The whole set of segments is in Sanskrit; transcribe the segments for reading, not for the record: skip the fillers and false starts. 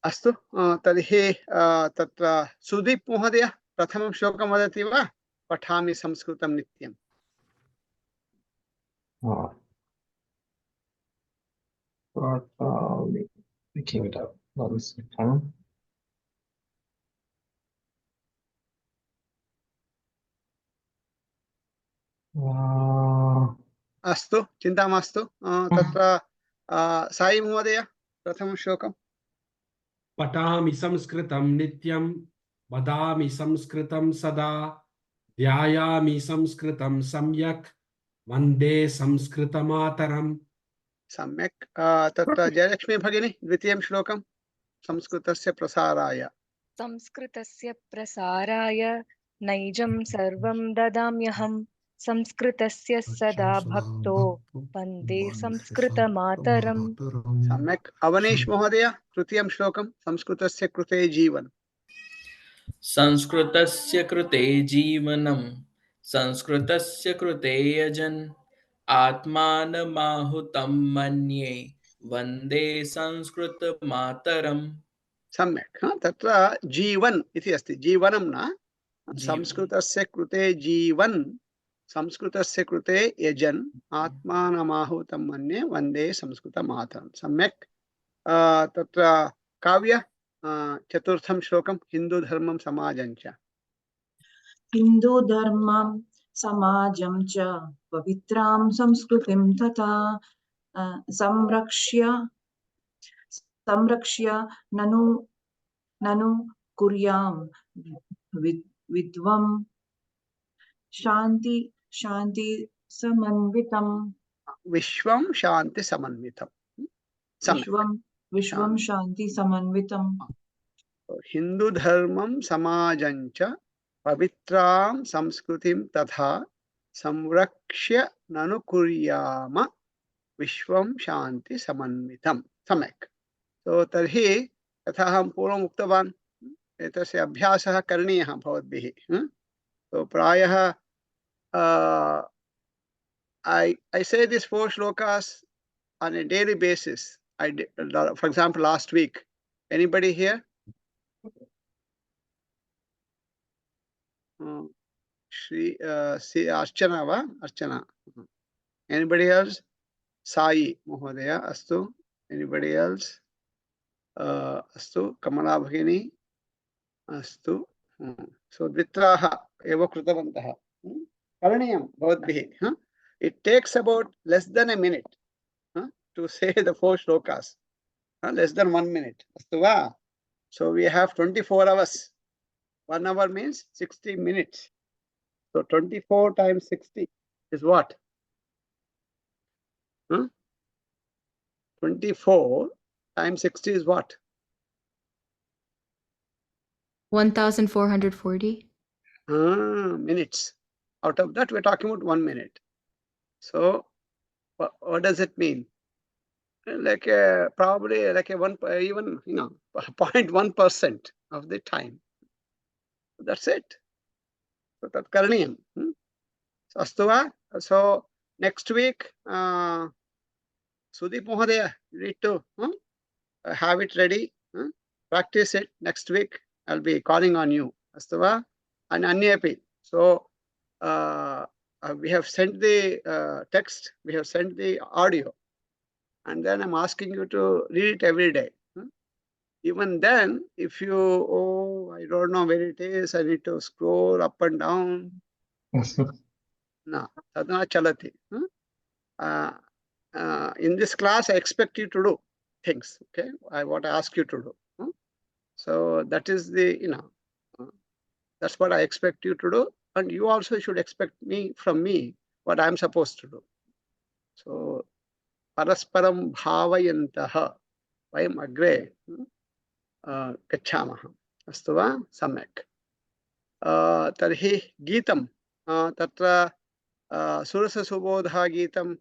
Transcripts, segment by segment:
अस्तु तर्हि तत्र सुदीप महोदय प्रथमं श्लोकं वदति वा? पठामि संस्कृतं नित्यम्। Picking it up. 1 second. अस्तु चिन्ता मास्तु तत्र साई महोदय प्रथमं श्लोकम्। पठामि संस्कृतं नित्यं वदामि संस्कृतं सदा ध्यायामि संस्कृतं सम्यक् वन्दे संस्कृतमातरम्। सम्यक् तत्र जयलक्ष्मी भगिनी द्वितीयं श्लोकं संस्कृतस्य प्रसाराय। संस्कृतस्य प्रसाराय नैजं सर्वं ददाम्यहम् संस्कृतस्य सदा भक्तो वन्दे संस्कृतमातरम्। सम्यक् अवनीश महोदय तृतीयं श्लोकं संस्कृतस्य कृते जीवनं। संस्कृतस्य कृते जीवनं संस्कृतस्य कृते यजन् आत्मानमाहुतं मन्ये वन्दे संस्कृतमातरम्। सम्यक् तत्र जीवन इति अस्ति, जीवनं न, संस्कृतस्य कृते जीवन् संस्कृतस्य कृते यजन् आत्मानमाहुतं मन्ये वन्दे संस्कृतमातरम्। सम्यक् तत्र काव्य चतुर्थं श्लोकं हिन्दूधर्मं समाजं च। हिन्दूधर्मं समाजं च पवित्रां संस्कृतिं तथा संरक्ष्य ननु कुर्यां विद्वं शान्ति समन्वितम्। विश्वं शान्ति समन्वितम्। विश्वं शान्ति समन्वितम्। हिंदू धर्मं समाजं च पवित्रां संस्कृतिं तथा संरक्ष्य ननु कुर्याम विश्वं शान्ति समन्वितम्। सम्यक्। तो तर्हि यथा अहं पूर्वम् उक्तवान् एतस्य अभ्यासः करणीयः भवद्भिः। तो प्रायः I say these 4 shlokas on a daily basis. I did, for example, last week. Anybody here? Shri Archana va? Archana. Anybody else? Sai Mahodaya. Astu. Anybody else? Astu. Kamala Bhagini. Astu. So Dvitraha eva krutavantah. Karaniyam bhavadbhihi. It takes about less than a minute to say the 4 shlokas. Less than 1 minute. Astu va? So we have 24 hours. 1 hour means 60 minutes. So 24 times 60 is what? 24 times 60 is what? 1440 minutes. Out of that, we're talking about 1 minute. So what does it mean? Like probably like a 0.1% of the time. That's it. So that karaniyam. So next week, Sudeep Mahodaya, you need to have it ready. Practice it. Next week, I'll be calling on you. Astava and Anyapi. So we have sent the text, we have sent the audio, and then I'm asking you to read it every day. Even then, if you, I don't know where it is, I need to scroll up and down. No, tadna chalati. In this class, I expect you to do things. Okay, what I ask you to do. So that is the, that's what I expect you to do, and you also should expect from me what I'm supposed to do. So parasparam bhavayantaha vayam agre gacchamaha. Astu va? Samyak. Tarhi Geetam tatra Surasa Subodha Geetam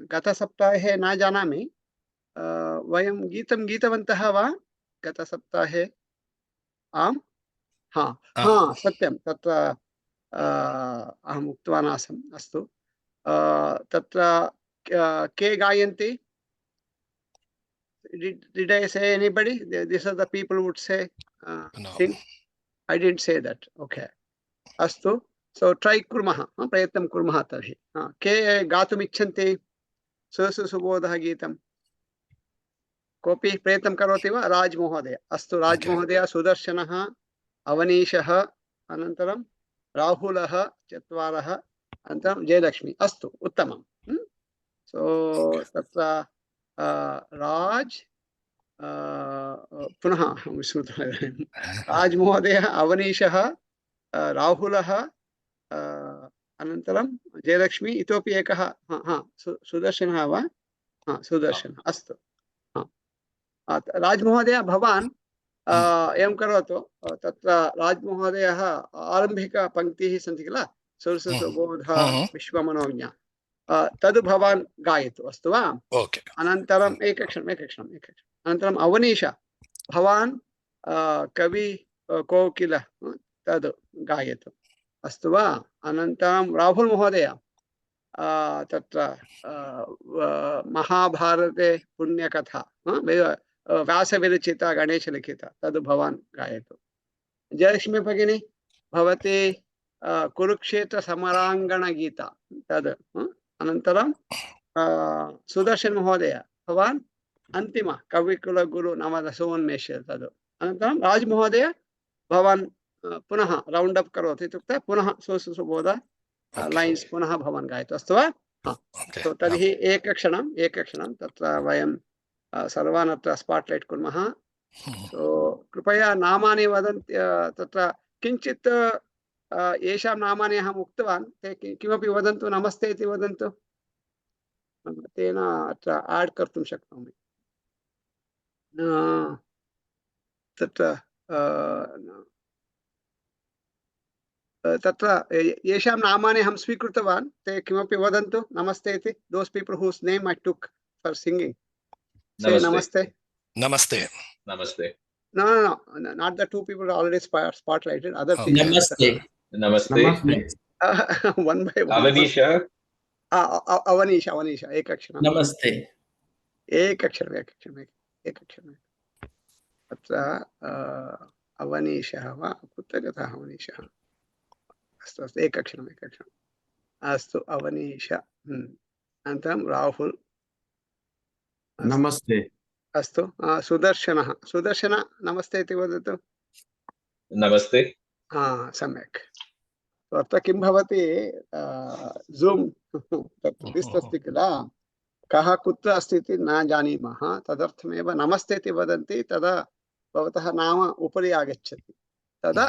Gata Saptahe na janami vayam Geetam Geetavantaha va Gata Saptahe am सत्यं तत्र अहम् उक्तवान् आसम् अस्तु तत्र के गायन्ति Did I say anybody? These are the people who would say No. thing. I didn't say that. Okay. Astu. So try kurmah. Prayatnam kurmah tarhi. Ke gatum icchanti. Subodha Gitam. Kopi Pretam Karotiva, Raj Mohodaya. Astu Raj Okay. Mohodaya, Sudarshanaha, Avanishaha, Anantaram, Rahulaha, Chatvaraha, Antaram, Jayalakshmi. Astu, Uttamam. So, Tatra Raj, Punaha, Raj Mohodaya, Avanishaha, Rahulaha, Anantaram, Jayalakshmi, Itopi Ekaha, Sudarshanaha va? Sudarshana. Astu. राजमहोदय भवान् एवं करोतु तत्र राजमहोदयः आरम्भिकपङ्क्तिः सन्ति किल सुरसुबोध विश्वमनोज्ञा तद् भवान् गायतु अस्तु वा Okay. अनन्तरम् एकक्षणम् अनन्तरम् अवनीश भवान् कवि कोकिल तद् गायतु अस्तु वा अनन्तरं राहुल महोदय तत्र महाभारते पुण्यकथा व्यासविरचिता गणेशलिखिता तद् भवान् गायतु जयलक्ष्मी भगिनी भवती कुरुक्षेत्र समराङ्गणगीता तद् अनन्तरं सुदर्शन महोदय भवान् अन्तिम कविकुलगुरु नवदशोन्मेष तद् अनन्तरं राज महोदय भवान् पुनः रौण्ड् अप् करोतु इत्युक्ते पुनः सुबोध लैन्स् पुनः भवान् गायतु अस्तु वा तो तर्हि एकक्षणं तत्र वयं सर्वान् अत्र स्पाट्लैट् कुर्मः सो कृपया नामानि वदन्ति तत्र किञ्चित् येषां नामानि अहम् उक्तवान् ते किमपि वदन्तु नमस्ते इति वदन्तु तेन अत्र आड् कर्तुं शक्नोमि तत्र येषां नामानि अहं स्वीकृतवान् ते किमपि वदन्तु नमस्ते इति those people whose name I took for singing say namaste Namaste. No, not the two people already spotlighted, other people. Namaste. One by one. Avanisha. Avanisha ekakshanam. Namaste. Ekakshanam. Atra Avanisha va kutra gatah Avanisha. Astu ekakshanam. Astu Avanisha. Antam Rahul. नमस्ते अस्तु सुदर्शनः सुदर्शन नमस्ते इति वदतु Namaste. सम्यक् अत्र किं भवति जूम् डिस्क् अस्ति किल कः कुत्र अस्ति इति न जानीमः तदर्थमेव नमस्ते इति वदन्ति तदा भवतः नाम उपरि आगच्छति तदा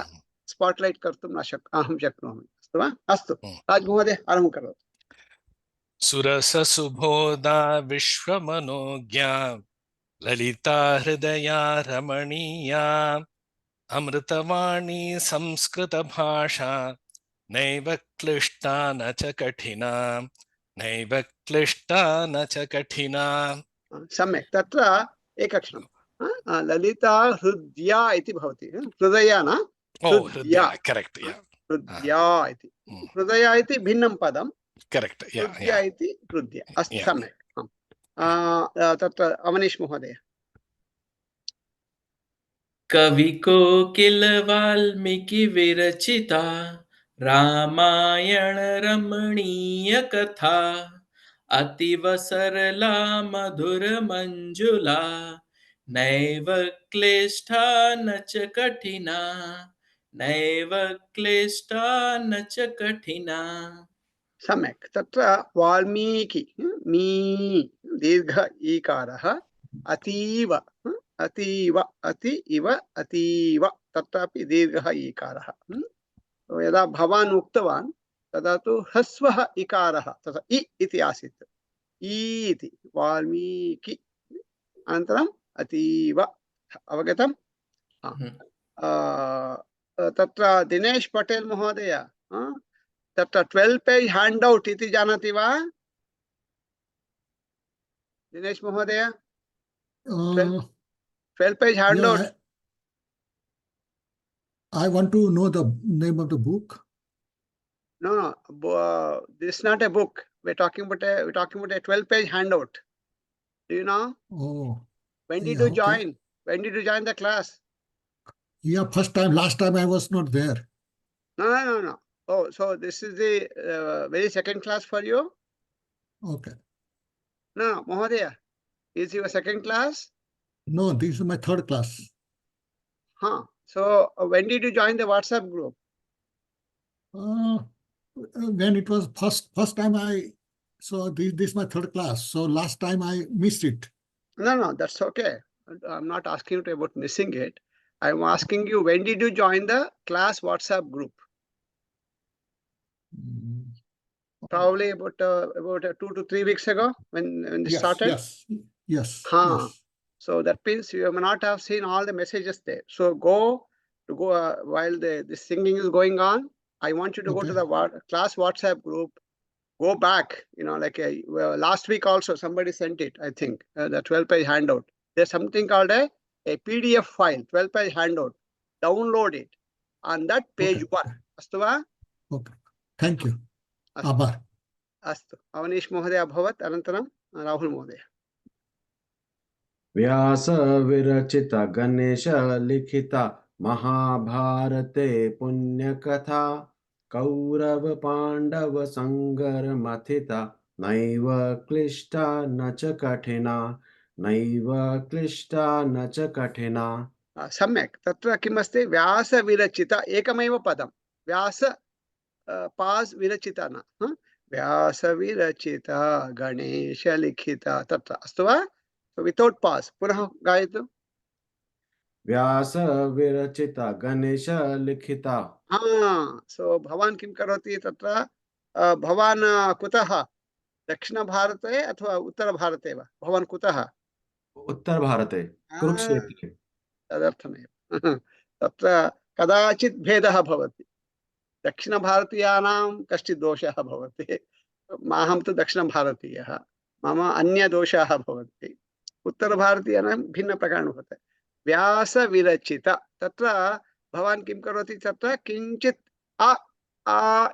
स्पाट्लैट् कर्तुं अहं शक्नोमि अस्तु वा अस्तु राजमहोदय आरम्भं करोतु सुरससुबोधा विश्वमनोज्ञा ललिता हृदया रमणीया अमृतवाणी संस्कृतभाषा नैव क्लिष्टा न च कठिना सम्यक् तत्र एकक्षणं ललिता हृद्या इति भवति हृदया न हृदया करेक्ट् हृद्या इति हृदया इति भिन्नं पदं करेक्ट हृद्या इति हृद्या अस्तु सम्यक् तत्र अवनीश महोदय कवि कोकिल वाल्मीकि विरचिता रामायण रमणीय कथा अतीव सरला मधुर मंजुला नैव क्लिष्टा न च कठिना सम्यक् तत्र वाल्मीकि मी दीर्घ ईकारः अतीव अति इव अतीव तत्रापि दीर्घः ईकारः यदा भवान् उक्तवान् तदा तु ह्रस्वः इकारः तथा इ इति आसीत् इति वाल्मीकि अनन्तरम् अतीव अवगतम् तत्र दिनेश पटेल महोदय तत्र 12 पेज हैंडआउट इति जानाति वा दिनेश महोदय 12 page handout I want to know the name of the book. No, this is not a book. We're talking about a 12 page handout. Do you know? Oh, When did Yeah, you okay. join? When did you join the class? Yeah, first time, last time I was not there. No. Oh, so this is the very second class for you? Okay. No, Mohodaya. Is your second class? No, this is my third class. Huh. So when did you join the WhatsApp group? When it was first time so this is my third class. So last time I missed it. No, that's okay. I'm not asking you about missing it. I'm asking you, when did you join the class WhatsApp group? Probably about 2 to 3 weeks ago when they Yes, started. yes. So that means you may not have seen all the messages there. So go while the singing is going on. I want you to go to the class WhatsApp group. Go back. Like last week also somebody sent it. I think the 12-page handout. There's something called a PDF file, 12-page handout. Download it on that page one. Astu va? Okay. Thank you. Astu. Abar. Astu. Avanish Mohodaya abhavat. Anantaram Rahul Mohodaya. Vyasa विरचित गणेश लिखित महाभारते पुण्यकथा कौरव पांडव संगर मथिता नैव क्लिष्टा न च कठिना नैव क्लिष्टा न च कठिना सम्यक् तत्र किमस्ति व्यास विरचित एकमेव पदं व्यास पास् विरचित न व्यास विरचित गणेश लिखित तत्र अस्तु वा वितौट् पास् पुनः गायतु व्यास विरचित गणेश लिखित सो भवान् किं करोति तत्र भवान् कुतः दक्षिणभारते अथवा उत्तरभारते वा भवान् कुतः उत्तरभारते कुरुक्षेत्रे तदर्थमेव तत्र कदाचित् भेदः भवति दक्षिणभारतीयानां कश्चित् दोषः भवति अहं तु दक्षिणभारतीयः मम अन्यदोषाः भवन्ति उत्तरभारतीयानां भिन्नप्रकारेण भवति व्यासविरचित तत्र भवान् किं करोति तत्र किञ्चित् आ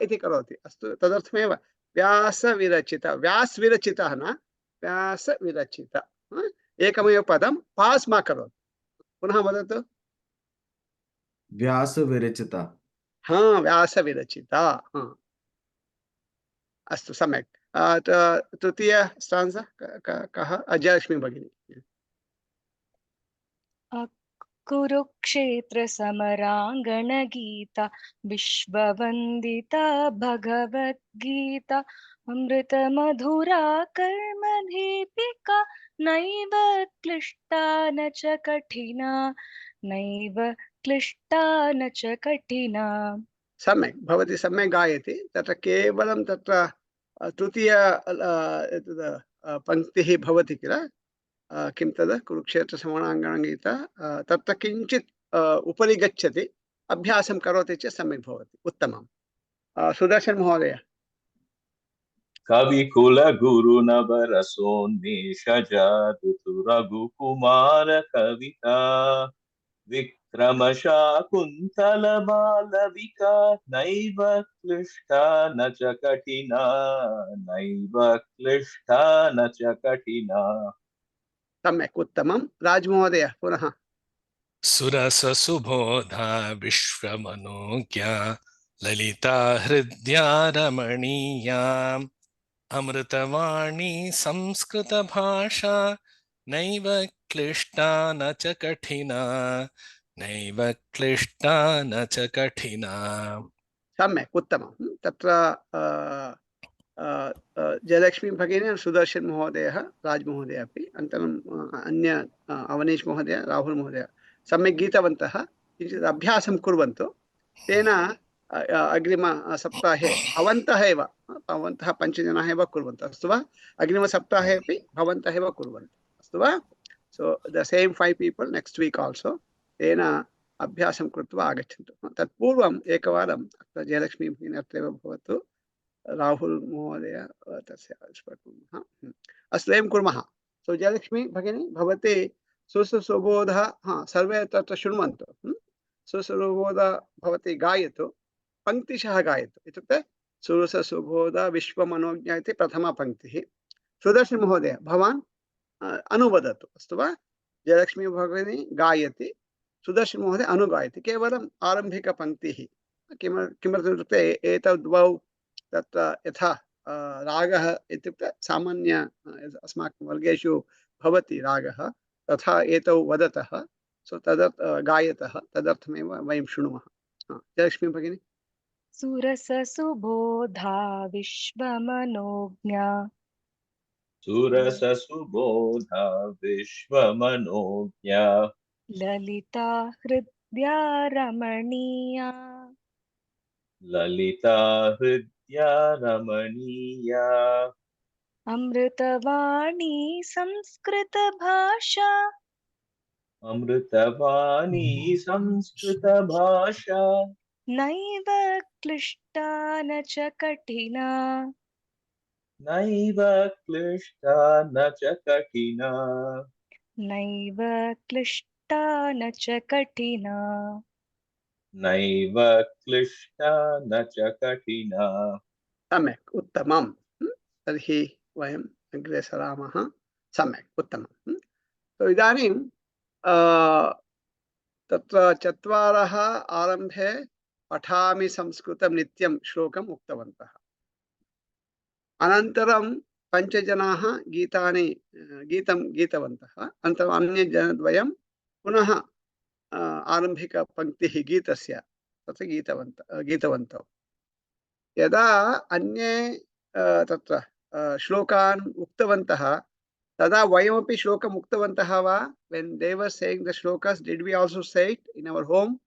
इति करोति अस्तु तदर्थमेव व्यासविरचित व्यासविरचितः न व्यासविरचित एकमेव पदं पास् मा करोतु पुनः वदतु व्यासविरचित व्यासविरचिता अस्तु सम्यक् तृतीय स्टान्जा कः अजयलक्ष्मी भगिनी कुरुक्षेत्र समराङ्गणगीता विश्ववन्दिता भगवद्गीता अमृतमधुरा कर्मदीपिका नैव क्लिष्टा न च कठिना नैव क्लिष्टा न च कठिना सम्यक् भवती सम्यक् गायति तत्र केवलं तत्र तृतीय पङ्क्तिः भवति किल किं तद् कुरुक्षेत्र समराङ्गणगीता तत्र किञ्चित् उपरि गच्छति अभ्यासं करोति चेत् सम्यक् भवति उत्तमं सुदर्शन महोदय कविकुल गुरुनवरसोन्मेष जातु रघुकुमार कविता विक्रमशाकुन्तल बालविका नैव क्लिष्टा न च कठिना नैव क्लिष्टा न च कठिना सम्यक् उत्तमं राजमहोदय पुनः सुरससुबोधा विश्वमनोज्ञा ललिता हृद्या रमणीया अमृतवाणी संस्कृतभाषा नैव क्लिष्टा न च कठिना नैव क्लिष्टा न च कठिना सम्यक् उत्तमं तत्र जयलक्ष्मी भगिनी सुदर्शन महोदयः राजमहोदय अपि अनन्तरम् अन्य अवनीश महोदय राहुल महोदय सम्यक् गीतवन्तः किञ्चित् अभ्यासं कुर्वन्तु तेन अग्रिम सप्ताहे भवन्तः 5 जनाः एव कुर्वन्तु अस्तु वा अग्रिमसप्ताहे अपि भवन्तः एव कुर्वन्तु अस्तु वा so the same 5 people next week also तेन अभ्यासं कृत्वा आगच्छन्तु तत्पूर्वम् एकवारं जयलक्ष्मी भगिनी अत्रैव भवतु राहुल महोदय तस्य अस्तु एवं कुर्मः सो जयलक्ष्मी भगिनी भवती सुसुबोधः सर्वे तत्र शृण्वन्तु सुसुबोध भवती गायतु पङ्क्तिशः गायतु इत्युक्ते सुसुबोध विश्वमनोज्ञा इति प्रथमा पङ्क्तिः सुदर्शन महोदय भवान् अनुवदतु अस्तु वा जयलक्ष्मी भगिनी गायति, सुदर्शन महोदय अनुगायति, केवलम् आरम्भिकपङ्क्तिः। किमर्थम् इत्युक्ते एतद्वौ तत्र यथा रागः इत्युक्ते सामान्य अस्माकं वर्गेषु भवति रागः, तथा एतौ वदतः, सो गायतः, तदर्थमेव वयं शृणुमः। जयलक्ष्मी भगिनी। सुरससुबोधा विश्वमनोज्ञा सुरससुबोधा विश्वमनोज्ञा ललिता हृद्या रमणीया ललिता हृद्या रमणीया अमृतवाणी संस्कृतभाषा अमृतवाणी संस्कृतभाषा नैव क्लिष्टा न च कठिना नैव क्लिष्टा न च कठिना नैव क्लिष्टा न च कठिना नैव क्लिष्टा न च कठिना। सम्यक्, उत्तमम्। तर्हि वयम् अग्रे सरामः। सम्यक्, उत्तमम्। तो इदानीं तत्र चत्वारः आरम्भे पठामि संस्कृतं नित्यं श्लोकम् उक्तवन्तः। अनन्तरं पञ्चजनाः गीतं गीतवन्तः। अनन्तरम् अन्यजनद्वयं पुनः आरम्भिकपङ्क्तिः गीतस्य तत्र गीतवन्तौ। यदा अन्ये तत्र श्लोकान् उक्तवन्तः तदा वयमपि श्लोकम् उक्तवन्तः वा? When they were saying the shlokas, did we also say it in our home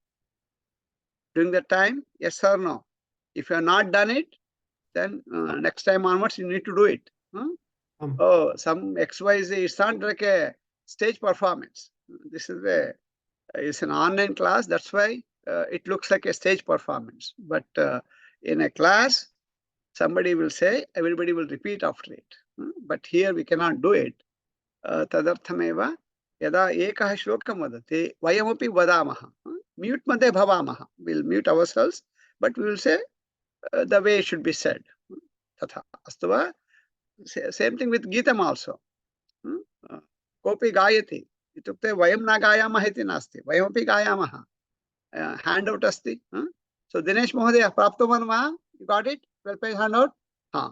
during that time? Yes or no? If you have not done it, then next time onwards you need to do it. Oh, some XYZ, it's not like a stage performance. This is it's an online class, that's why it looks like a stage performance. But in a class, somebody will say, everybody will repeat after it. But here we cannot do it. तदर्थमेव यदा एकः श्लोकं वदति वयमपि वदामः, म्यूट् मध्ये भवामः, will mute ourselves, but will say the way should be said, तथा अस्तु वा? सेम् थिङ्ग् वित् गीतम् आल्सो। कोऽपि गायति इत्युक्ते वयं न गायामः इति नास्ति, वयमपि गायामः। हैंड आउट अस्ति। सो दिनेश महोदय प्राप्तवान् वा? You got it? 12 page hand out? हाँ,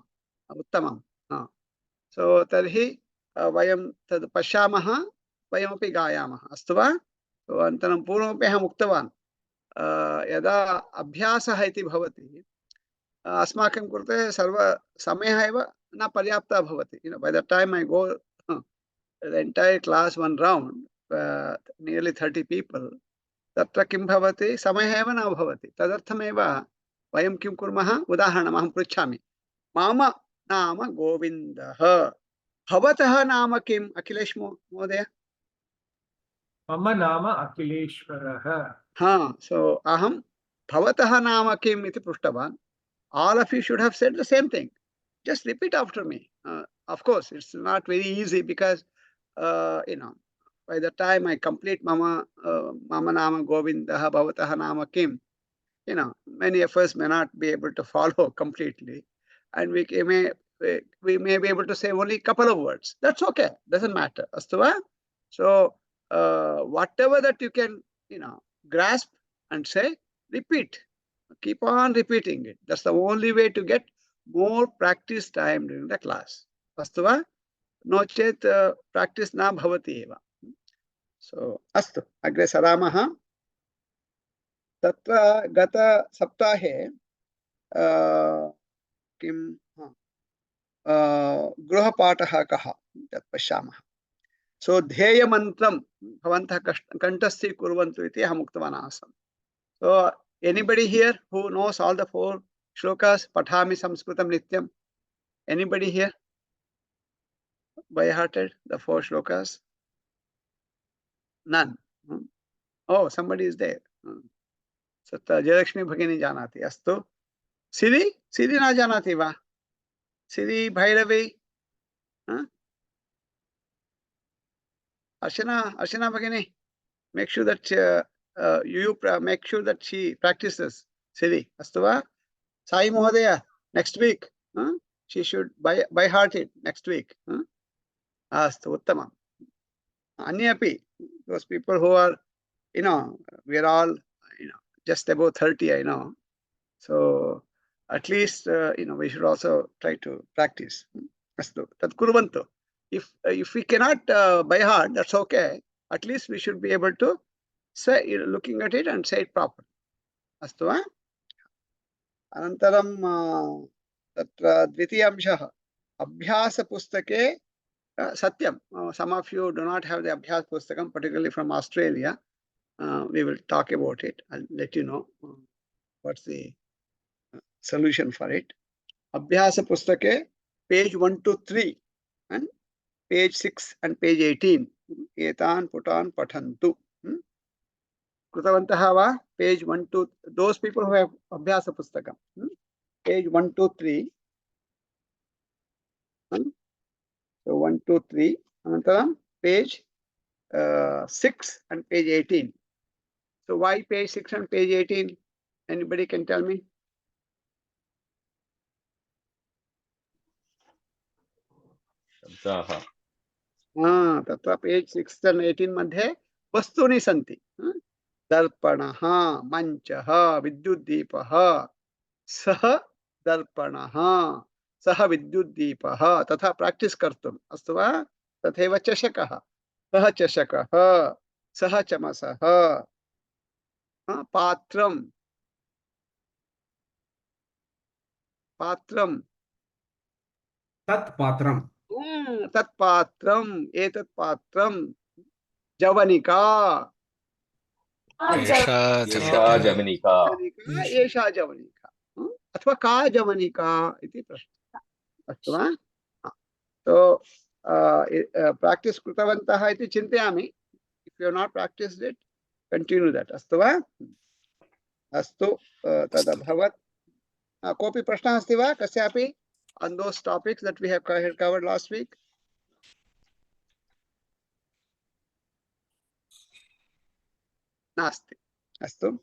उत्तमं। हाँ, सो तर्हि वयं तद् पश्यामः, वयमपि गायामः, अस्तु वा? सो अनन्तरं पूर्वमपि अहम् उक्तवान्, यदा अभ्यासः इति भवति अस्माकं कृते सर्वसमयः एव न पर्याप्तः भवति। By the time I go the entire class one round, nearly 30 people, तत्र किं भवति, समयः एव न भवति। तदर्थमेव वयं किं कुर्मः? उदाहरणम् अहं पृच्छामि, मम नाम गोविन्दः, भवतः नाम किम्? अखिलेश महोदय। मम नाम अखिलेश्वरः। हाँ, सो अहं भवतः नाम किम् इति पृष्टवान्। All of you should have said the same thing. Just repeat after me. Of course, it's not very easy because by the time I complete mama nama Govindah bhavatah nama kim, many of us may not be able to follow completely, and we may be able to say only a couple of words. That's okay. Doesn't matter. Astu va? So whatever that you can grasp and say, repeat. Keep on repeating it. That's the only way to get more practice time during the class. Astu va? No chet practice na bhavati eva. So astu agre saramaha. Tatra gata saptahe किं गृहपाठः कः तत् पश्यामः। सो ध्येयमन्त्रं भवन्तः कण्ठस्थीकुर्वन्तु इति अहम् उक्तवान् आसम्। So anybody here who knows all the 4 shlokas, Pathami Samskritam Nityam? Anybody here by hearted the 4 shlokas? None. Oh, somebody is there. So Jayalakshmi Bhagini janati. Astu. Siri na janati va? Siri Bhairavi? Archana Bhagini, make sure that you make sure that she practices Siri. Astu va? Sai Mohodaya, next week. She should by heart it next week. Astu, uttamam. Anyapi, those people who are, we're all, just about 30, I know. So at least, we should also try to practice. Astu, tat kurvantu. If we cannot by heart, that's okay. At least we should be able to say, looking at it and say it properly. Astu, va? Anantaram tatra dvitiyamshah abhyasapustake satyam. Some of you do not have the abhyas pustakam, particularly from Australia. We will talk about it. I'll let you know what's the solution for it. Abhyasa pustake, page 1 to 3, and page 6 and page 18. Etan putan pathantu. Krutavantaha va? Page 1 to, those people who have abhyasa pustakam. Page 1 to 3. So 1, 2, 3. Anantaram, page 6 and page 18. So why page 6 and page 18? Anybody can tell me? शब्दाः तत्र पेज 6 and 18 मध्ये वस्तूनि सन्ति. दर्पणः, मञ्चः, विद्युद्दीपः, सः दर्पणः, सः विद्युद्दीपः, तथा प्राक्टिस् कर्तुम्. अस्तु वा? तथैव चषकः, सः चषकः, सः चमसः, पात्रं, पात्रं, तत् पात्रं. तत् पात्रम्, एतत् पात्रं, जवनिका, एषा एषा जवनिका एषा जवनिका, अथवा का जवनिका इति प्रश्नः. अस्तु वा? So practice कृतवन्तः इति चिन्तयामि. If you have not practiced it, continue that. अस्तु वा? अस्तु, तदभवत्. कोऽपि प्रश्नः अस्ति वा कस्यापि on those topics that we have covered last week? नास्ति. अस्तु,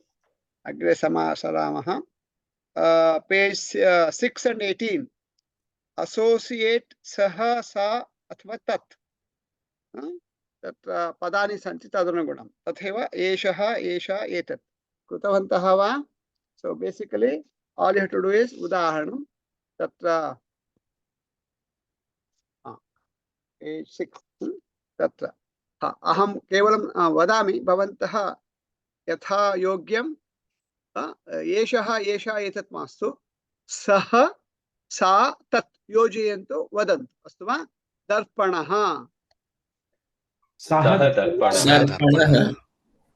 अग्रे सरामः. Page 6 and 18. Associate सः, सा अथवा तत्. तत्र पदानि सन्ति तदनुगुणं. तथैव एषः, एषा, एतत्. कृतवन्तः वा? So basically all you have to do is उदाहरणं. तत्र page 6 तत्र अहं केवलं वदामि, भवन्तः यथा योग्यं एषः, एषा, एतत् मास्तु, सः, सा, तत् योजयन्तु, वदन्तु. अस्तु वा? दर्पणः, सः दर्पणः,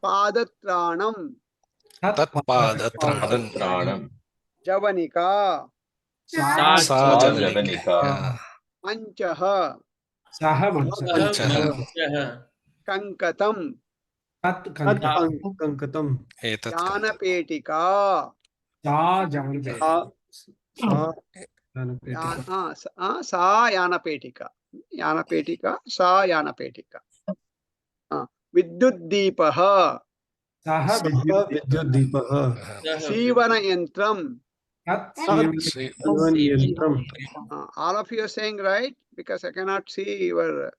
पादत्राणं, तत् पादत्राणं, जवनिका, सा जवनिका, मञ्चः, सः मञ्चः, कङ्कतं, तत् कङ्कतं, एतत् यानपेटिका, सा जानपेटिका, सा यानपेटिका, यानपेटिका, सा यानपेटिका. विद्युद्दीपः, सः विद्युद्दीपः, सीवनयन्त्रं. सीवनयन्त्रं. All of you are saying right, because I cannot see your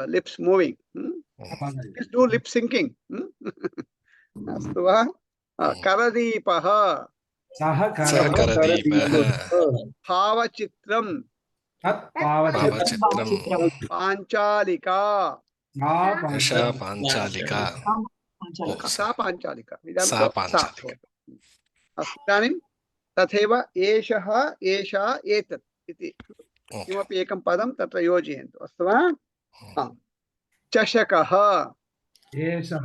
lips moving. Please do lip syncing. अस्तु वा? करदीपः, सः करदीपः, भावचित्रं, तत् भावचित्रं, पाञ्चालिका, एषा पाञ्चालिका, सा पाञ्चालिका, सा पाञ्चालिका. अस्तु, इदानीं तथैव एषः, एषा, एतत् इति किमपि एकं पदं तत्र योजयन्तु. अस्तु वा? चषकः, एषः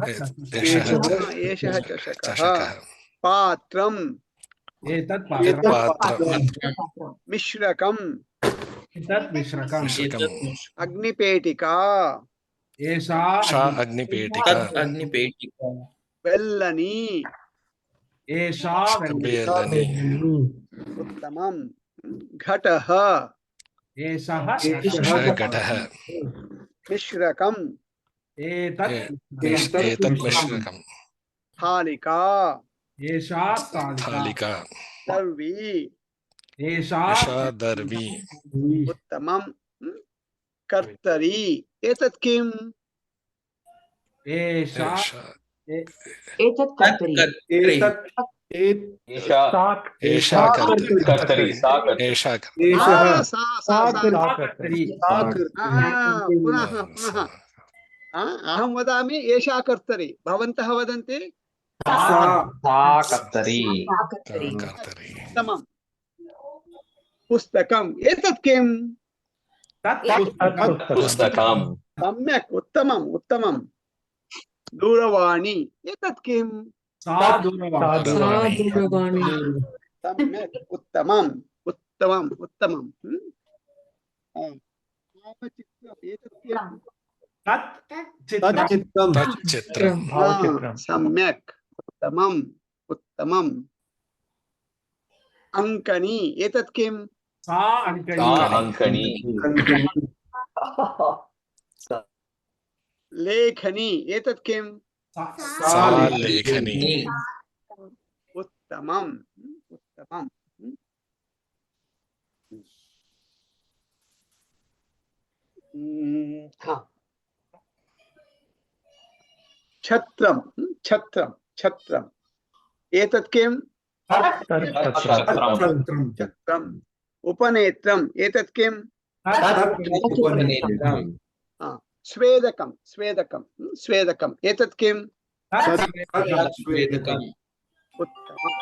चषकः, पात्रम्, एतत् पात्रं, मिश्रकम्, एतत् मिश्रकम्, अग्निपेटिका, एषा अग्निपेटिका, अग्निपेटिका, वेल्लनी, एषा बेलनी, उत्तमम्, घटः, एषः घटः, मिश्रकम्, एतत् मिश्रकम्, स्थालिका, एषा स्थालिका, दर्वी, एषा दर्वी, उत्तमम्, कर्तरी. एतत् किम्? एषा एषा एतत् कर्तरि एषा एषा कर्तरि कर्तरी सा कर्तरी एषः कर्तरि पुनः पुनः अहं वदामि एषा कर्तरि, भवन्तः वदन्ति सा कर्तरी कर्तरि उत्तमं पुस्तकम्। एतत् किम्? पुस्तकं सम्यक्, उत्तमम् उत्तमं। दूरवाणी। एतत् किम्? सा दूरवाणी सम्यक्, उत्तमम् उत्तमम् उत्तमम्। एतत् किम्? तच्चित्रं सम्यक्, उत्तमम् उत्तमम्। अङ्कनी। एतत् किम्? सा सा अङ्कनी लेखनी। एतत् किम्? सा लेखनी उत्तमम् उत्तमम्। छत्रं छत्रं छत्रम्। एतत् किम्? छत्रम्। उपनेत्रम्। एतत् किम्? स्वेदकं स्वेदकं स्वेदकम्। एतत् किम्? उत्तमम्।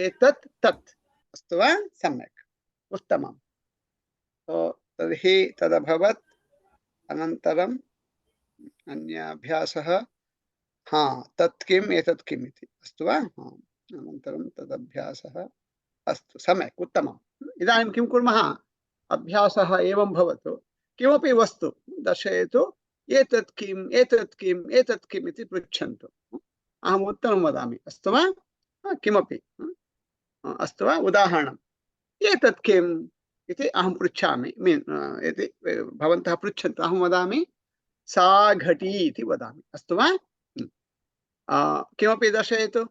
एतत् तत्। अस्तु वा? सम्यक्, उत्तमम्। तर्हि तदभवत्। अनन्तरम् अन्याभ्यासः। तत् किम् एतत् किम् इति। अस्तु वा? अनन्तरं तदभ्यासः। अस्तु, सम्यक्, उत्तमम्। इदानीं किं कुर्मः? अभ्यासः एवं भवतु, किमपि वस्तु दर्शयतु, एतत् किम् एतत् किम् एतत् किम् इति पृच्छन्तु। अहम् उत्तरं वदामि। अस्तु वा? किमपि अस्तु वा? उदाहरणम्, एतत् किम् इति अहं पृच्छामि। इति भवन्तः पृच्छन्तु, अहं वदामि सा घटी इति वदामि। अस्तु वा? किमपि दर्शयतु,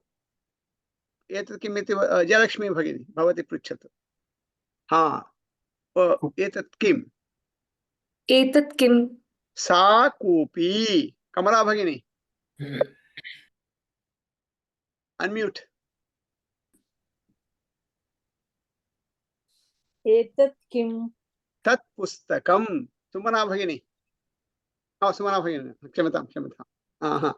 एतत् किम् इति। जयलक्ष्मी भगिनी, भवती पृच्छतु। एतत् किम्? एतत् किम्? सा कूपी। कमला भगिनी, अनम्यूट। एतत् किम्? तत् पुस्तकं। सुमना भगिनी, सुमना भगिनी, क्षम्यतां क्षम्यताम्।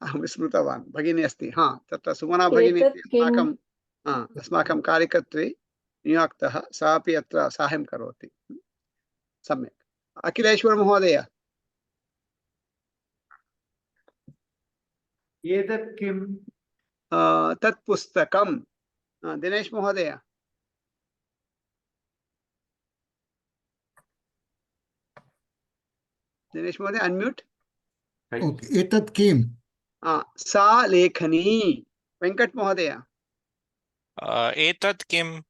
अहं विस्मृतवान्, भगिनी अस्ति। तत्र सुमना भगिनी अस्माकं कार्यकर्त्री न्यूयार्क्तः, सा अपि अत्र साहाय्यं करोति। सम्यक्। अखिलेश्वर महोदय, एतत् किम्? तत् पुस्तकं। दिनेश महोदय, दिनेश महोदय अनम्यूट। एतत् किम्? सा लेखनी। वेंकट महोदय, एतत् किम्?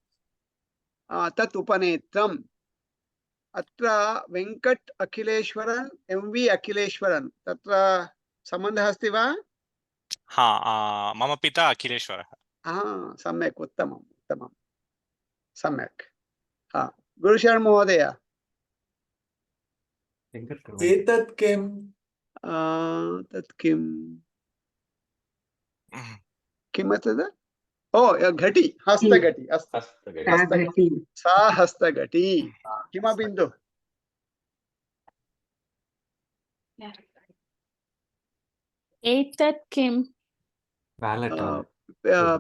तत् उपनेत्रम्। अत्र वेंकट अखिलेश्वरन्, MV अखिलेश्वरन्, तत्र सम्बन्धः अस्ति वा? मम पिता अखिलेश्वरः। सम्यक्, उत्तमम् उत्तमम्, सम्यक्। गुरुशरण महोदय, एतत् किम्? तत् किम्? किम् एतत्? घटी, हस्तघटी। हस्तघटी, सा हस्तघटी। किमबिन्दु? एतत् किम्?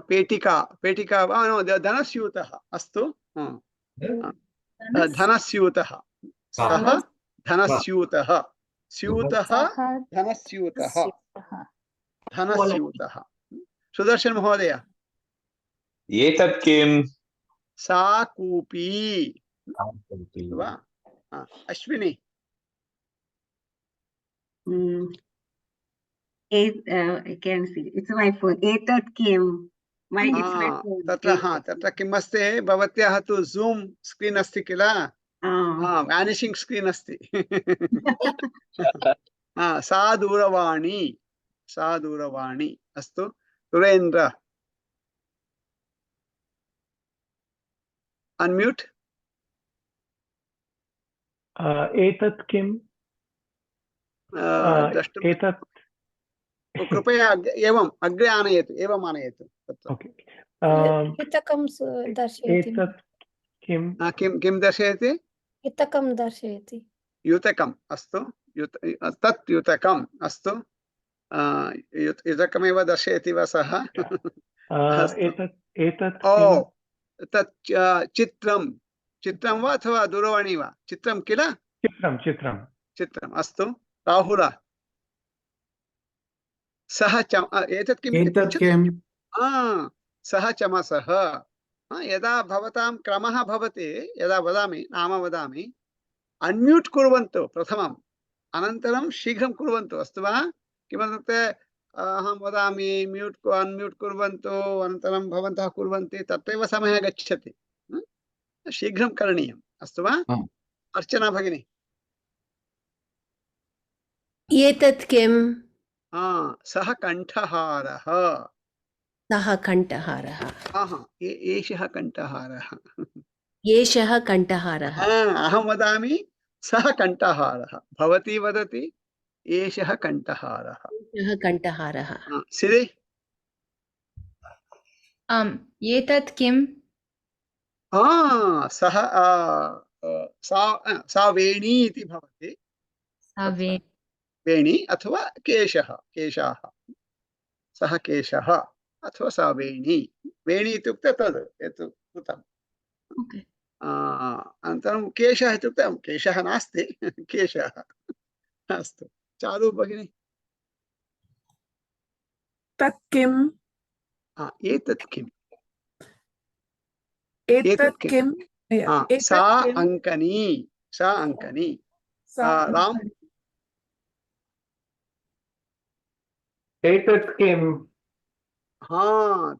पेटिका। पेटिका वा? धनस्यूतः। अस्तु, धनस्यूतः। सः धनस्यूतः। स्यूतः धनस्यूतः। धनस्यूतः। सुदर्शन महोदय, एतत् किम्? सा कूपी वा? अश्विनी, I can see. It's my phone. एतत् किम्? It's my phone. तत्र किम् अस्ति? भवत्याः तु Zoom स्क्रीन् अस्ति किल? व्यानिशिंग् स्क्रीन् अस्ति। सा दूरवाणी, सा दूरवाणी। अस्तु, सुरेन्द्र अनम्यूट। एतत् किम्? द्रष्टुं एतत् कृपया एवम् अग्रे आनयतु, एवम् आनयतु तत्र। ओके युतकं दर्शयति एतत् किं किं किं दर्शयति? युतकं दर्शयति युतकम् अस्तु, तत् युतकम् अस्तु, युतकमेव दर्शयति वा सः? अस्तु। एतत् ओ किं? तत् चित्रं, चित्रं वा अथवा दूरवाणी वा? चित्रं किल? चित्रम् अस्तु। राहुल सः एतत् किम् इति पृच्छतु। सः चमसः। यदा भवतां क्रमः भवति, यदा वदामि नाम वदामि, अन्म्यूट् कुर्वन्तु प्रथमम्, अनन्तरं शीघ्रं कुर्वन्तु, अस्तु वा? किमर्थमित्युक्ते अहं वदामि म्यूट् अन्म्यूट् कुर्वन्तु, अनन्तरं भवन्तः कुर्वन्ति, तत्रैव समयः गच्छति। शीघ्रं करणीयम्, अस्तु वा? अर्चना भगिनी। एतत् किं? सः कण्ठहारः। सः कण्ठहारः। एषः कण्ठहारः। एषः कण्ठहारः। अहं वदामि सः कण्ठहारः, भवती वदति एषः कण्ठहारः। एषः कण्ठहारः। सिरि? एतत् किं? सः सा वेणी इति भवति। वेणी अथवा केशः, केशाः। सः केशः अथवा सा वेणी। वेणी इत्युक्ते तद् यत् कृतम्। अनन्तरं केशः इत्युक्ते केशः नास्ति, केशः। अस्तु, चारु भगिनी। तत् किम्? एतत् किम्? एतत् किम्? सा अङ्कनी, सा अङ्कनी। राम? एतत् किं?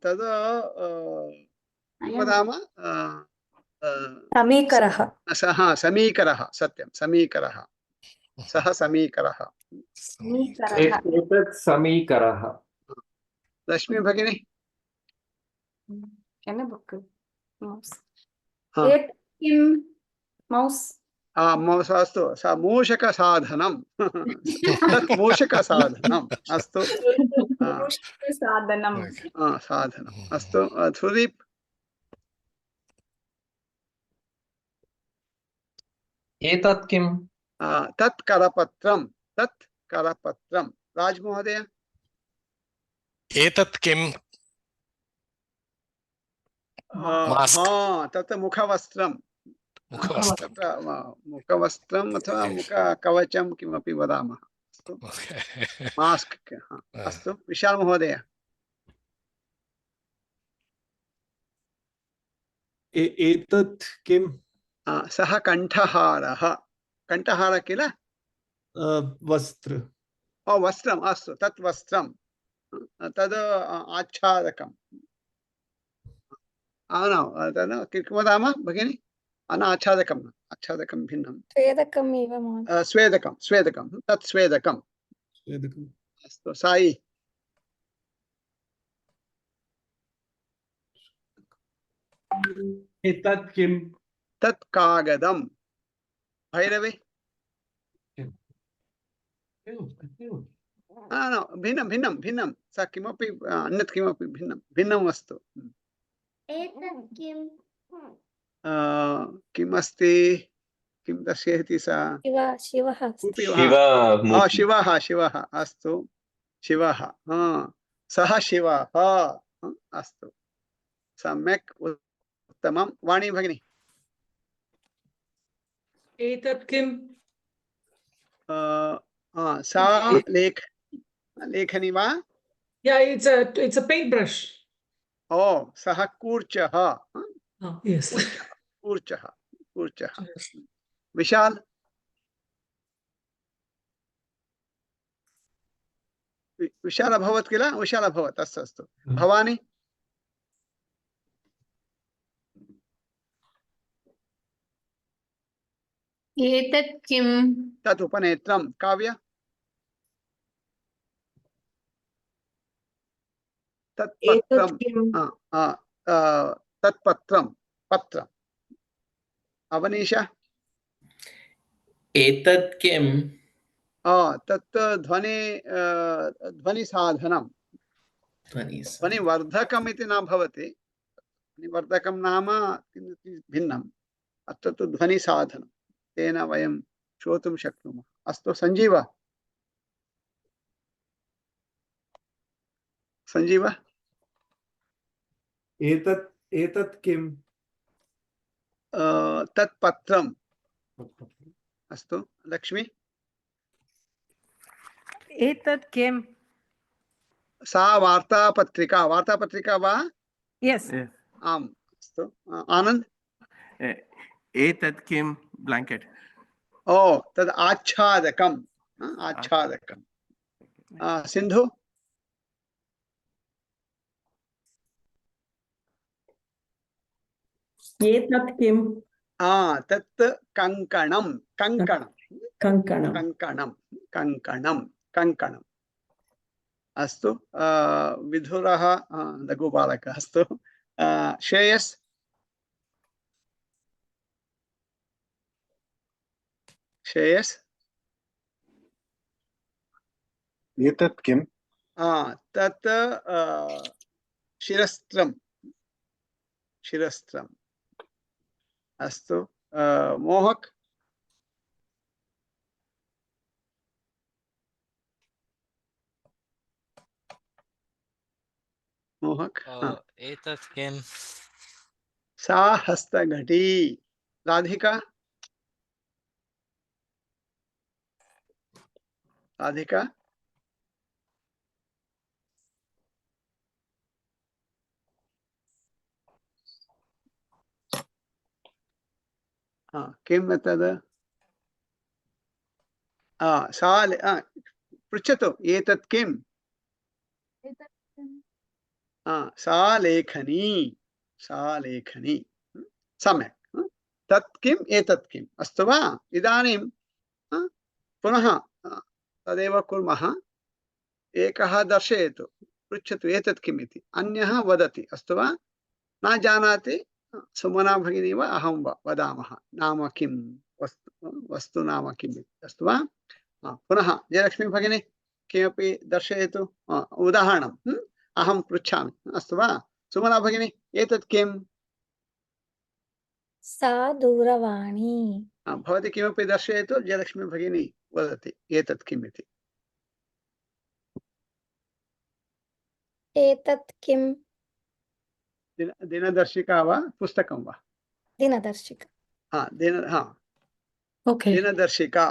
तद् वदामः समीकरः। सः समीकरः, सत्यं समीकरः, सः समीकरः। एतत् समीकरः। लक्ष्मी भगिनी। एतत् किं? मौस्। मौस् अस्तु, सा मूषकसाधनं। तत् मूषकसाधनम् अस्तु। साधनम्। साधनम् अस्तु। सुदीप्। एतत् किं? तत् करपत्रं, तत् करपत्रं। राज महोदय। एतत् किं? तत् मुखवस्त्रं। मुखवस्त्रम् अथवा मुखकवचं किमपि वदामः, अस्तु। मास्क्। अस्तु, विशाल महोदय। एतत् किं? सः कण्ठहारः। कण्ठहारः किल? वस्त्र। वस्त्रम् अस्तु, तत् वस्त्रं, तद् आच्छादकम्। किं वदामः भगिनि? आच्छादकम्, आच्छादकं भिन्नं। स्वेदकम् एव महोदय। स्वेदकं, स्वेदकं, तत् स्वेदकम्। अस्तु, साई। एतत् किं? तत् कागदं। भैरवे। भिन्नं भिन्नं भिन्नं, सा किमपि अन्यत् किमपि भिन्नं भिन्नम् अस्तु। एतत् किं? किम् अस्ति? किं दर्शयति सा? शिवः। शिवः, शिवः अस्तु, शिवः। सः शिवः। अस्तु, सम्यक्, उत्तमं। वाणी भगिनी। एतत् किं? सा लेखनी वा? it's a paintbrush. सः कूर्चः। Yes. कूर्चः, कूर्चः। विशाल। विशाल अभवत् किल? विशाल अभवत्, अस्तु अस्तु। भवानी। एतत् किं? तत् उपनेत्रं। काव्य। तत् पत्रं, पत्रम्। अवनीश। एतत् किं? तत् ध्वनिसाधनं ध्वनिवर्धकम् इति न भवति ध्वनिवर्धकं नाम किञ्चित् भिन्नम् अत्र तु ध्वनिसाधनं तेन वयं श्रोतुं शक्नुमः अस्तु सञ्जीव एतत् किम् तत् पत्रम् अस्तु लक्ष्मी एतत् किम् सा वार्तापत्रिका वा यस् आम् अस्तु आनन्द एतत् किं ब्लाङ्केट् तद् आच्छादकम् सिन्धु एतत् किम् तत् कङ्कणम् अस्तु विधुरः लघुबालकः अस्तु श्रेयस् एतत् किम् तत् शिरस्त्रम् अस्तु मोहक एतत् किम् सा हस्तघटी राधिका किं तद् सा पृच्छतु एतत् किम् सा लेखनी सम्यक् तत् किम् एतत् किम् अस्तु वा इदानीं पुनः तदेव कुर्मः एकः दर्शयतु पृच्छतु एतत् किम् इति अन्यः वदति अस्तु वा न जानाति सुमना भगिनी वा अहं वा वदामः नाम किं वस्तु नाम किम् अस्तु वा पुनः जयलक्ष्मी भगिनी किमपि दर्शयतु उदाहरणम् अहं पृच्छामि अस्तु वा सुमना भगिनी एतत् किम् सा दूरवाणी भवती किमपि दर्शयतु जयलक्ष्मी भगिनी वदति एतत् किम् इति एतत् किम् दिनदर्शिका वा पुस्तकं वा दिनदर्शिका दिनदर्शिका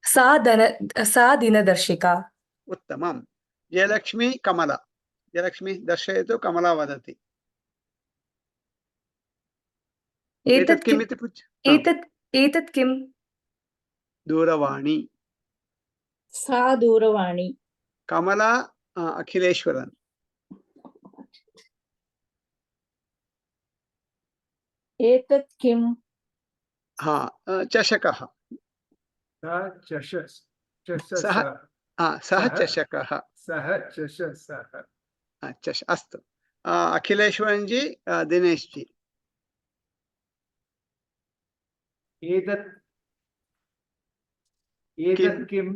सा दिनदर्शिका उत्तमं जयलक्ष्मी कमला जयलक्ष्मी दर्शयतु कमला वदति एतत् किम् इति पृच्छ एतत् किम् दूरवाणी सा दूरवाणी कमला अखिलेश्वरन् एतत् किम् चषकः सः चषकः अस्तु अखिलेश्वरन् जी दिनेश जी एतत् किम्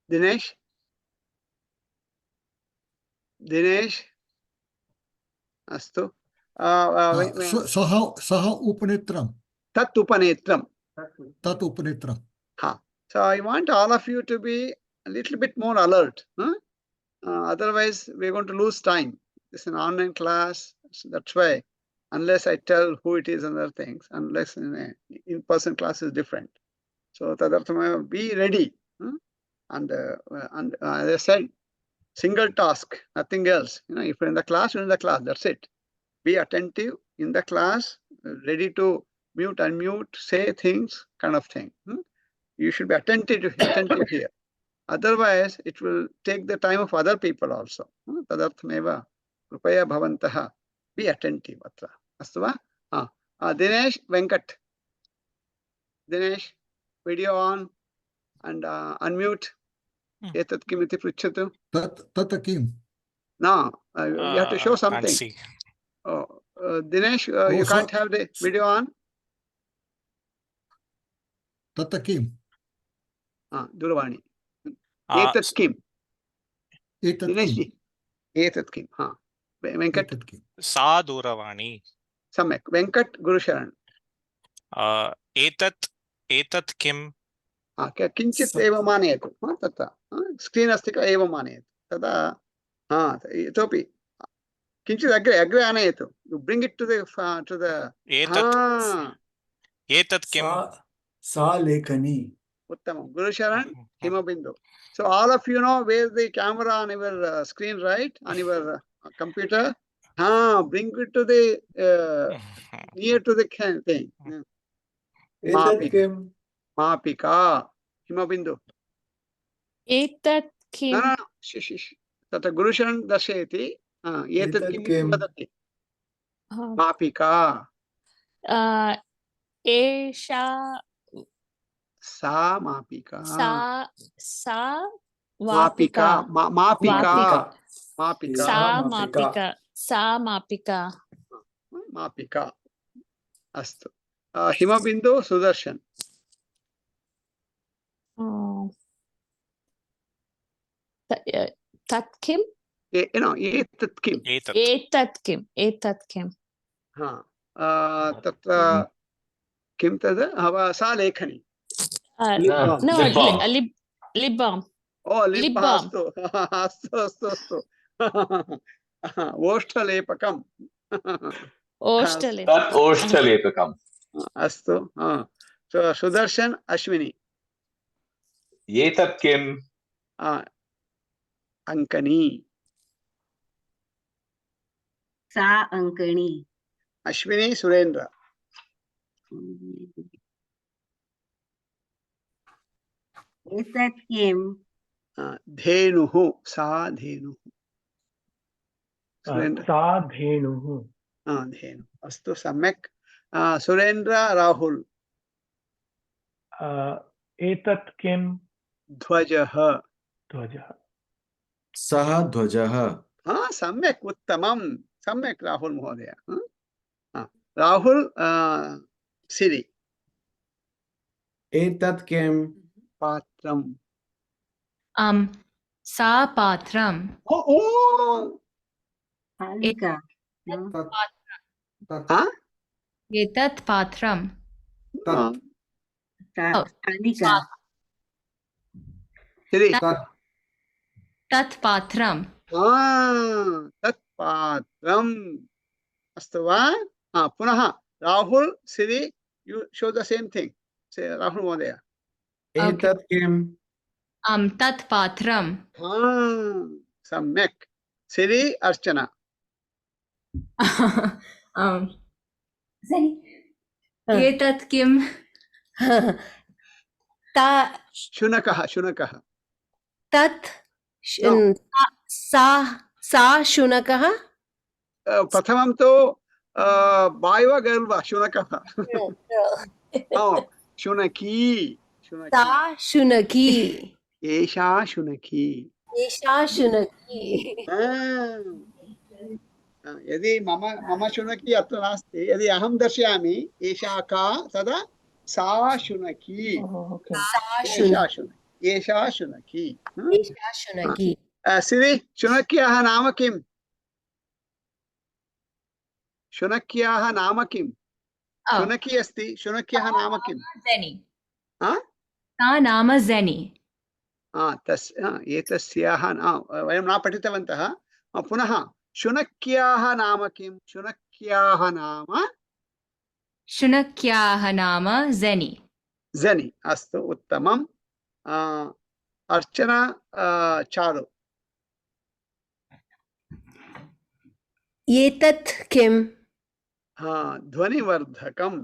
दिनेश अस्तु सः उपनेत्रं तत् उपनेत्रं So I want all of you to be a little bit more alert. Otherwise, we're going to lose time. It's an online class. So that's why, unless I tell who it is and other things, unless in-person class is different. So tadartham, be ready. And as I said, single task, nothing else. If you're in the class, you're in the class. That's it. Be attentive in the class, ready to mute, unmute, say things, kind of thing. You should be attentive here. Otherwise, it will take the time of other people also. Tadarthameva krupaya bhavantaha. Be attentive. Astu va? Dinesh Venkat. Dinesh, video on and unmute. Etat kim iti pruchhatu. Tat kim. No, you have to show something. Dinesh, you can't have the video on. Tat kim. दूरवाणी एतत् किम् दिनेश जी एतत् किम् वेङ्कट् सा दूरवाणी सम्यक् वेङ्कट् गुरुशरण్ एतत् किम् किञ्चित् एवम् आनयतु तत्र स्क्रीन् अस्ति किल एवम् आनयतु तदा इतोपि किञ्चित् अग्रे आनयतु ब्रिङ्ग् इट् टु द एतत् किम् सा लेखनी उत्तमं गुरुशरण్ हिमबिन्दु so all of you know where the camera on your screen right on your computer bring it to the near to the thing मापिका हिमबिन्दु एतत् किम् तत्र गुरुशरण్ दर्शयति एतत् किं वदति मापिका एषा सा मापिका सा मापिका मापिका सा मापिका मापिका अस्तु हिमबिन्दु सुदर्शन् तत् किम् एतत् किम् एतत् किम् तत्र किं तद् सा लेखनी लिप् बाम् अस्तु अस्तु अस्तु अस्तु ओष्ठलेपकम् ओष्ठलेपकम् अस्तु सुदर्शन् अश्विनी एतत् किम् अङ्कनी सा अङ्कणी अश्विनी सुरेन्द्र एतत् किम् धेनुः सा धेनुः सा धेनुः धेनु अस्तु सम्यक् सुरेन्द्र राहुल एतत् किम् ध्वजः सः ध्वजः सम्यक् उत्तमं सम्यक् राहुल महोदय राहुल सिरि एतत् किम् पात्रम् सा पात्रम् एतत् पात्रम् तत् पात्रम् तत् पात्रम् अस्तु वा पुनः Rahul sir you show the same thing से राहुल महोदय एतत् किम् तत् पात्रम् सम्यक् सिरि अर्चना एतत् किम् शुनकः तत् सा शुनकः प्रथमं तु बाय् वा गर्ल् वा शुनकः शुनकी सा शुनकी एषा शुनकी यदि मम शुनकी अत्र नास्ति यदि अहं दर्शयामि एषा का तदा सा शुनकी एषा शुनकी सिरि शुनक्याः नाम किम् शुनक्याः नाम किम् शुनकी अस्ति शुनक्याः नाम किम् सा नाम ज़ेनि एतस्याः वयं न पठितवन्तः पुनः शुनक्याः नाम किम् शुनक्याः नाम ज़ेनि अस्तु उत्तमम् अर्चना चारु एतत् किम् ध्वनिवर्धकम्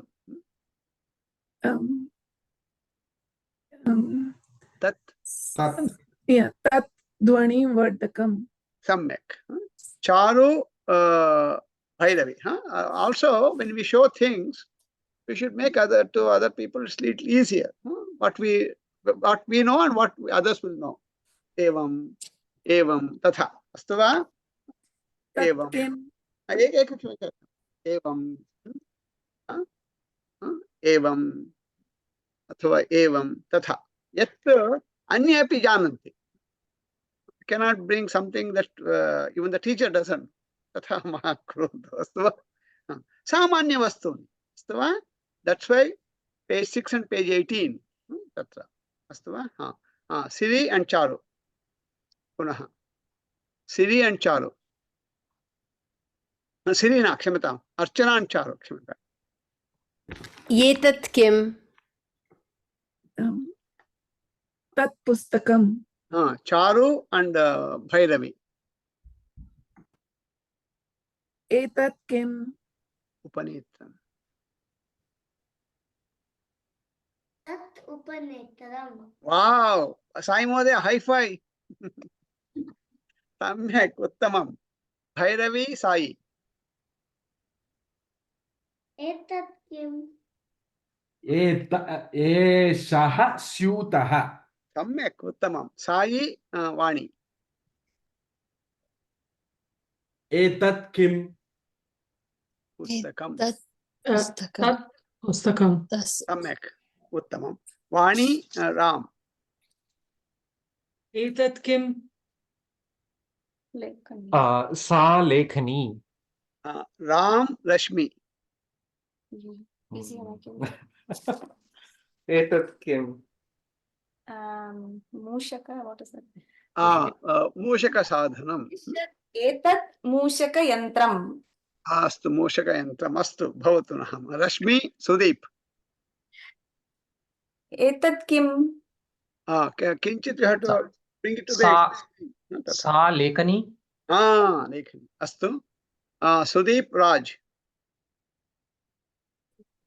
तत् ध्वनिवर्धकम् सम्यक् चारु Bhairavi also when we show things we should make to other people it's little easier what we know and what others will know evam tatha astu va evam evam evam अथवा एवं तथा यत् अन्ये अपि जानन्ति. Cannot bring something that even the teacher doesn't. तथा मा कुर्वन्तु, अस्तु वा? सामान्यवस्तूनि, अस्तु वा? That's why page 6 and page 18 तत्र, अस्तु वा? Siri and Charu. पुनः Siri and Charu. Siri न क्षम्यताम्, अर्चना and Charu क्षम्यताम्. एतत् किम्? तत् पुस्तकम्. Charu and Bhairavi. एतत् किम्? उपनेत्रम्. तत् उपनेत्रम्. Wow, Sai Mohoday, high five. सम्यक्, उत्तमम्. Bhairavi, Sai. एतत् किम्? एषः स्यूतः. सम्यक्, उत्तमम्. Sai, Vani. एतत् किम्? पुस्तकम्. तत् पुस्तकम्. सम्यक्, उत्तमम्. Vani, Ram. एतत् किम्? सा लेखनी. Ram, Rashmi. एतत् किम्? मूषक, what is that? मूषकसाधनम्. एतत् मूषकयन्त्रम्. अस्तु, मूषकयन्त्रम्. अस्तु, भवतु नः. रश्मि, सुदीप्. एतत् किम्? किञ्चित् you have to bring it to the सा लेखनी. लेखनी. अस्तु, सुदीप्, राज.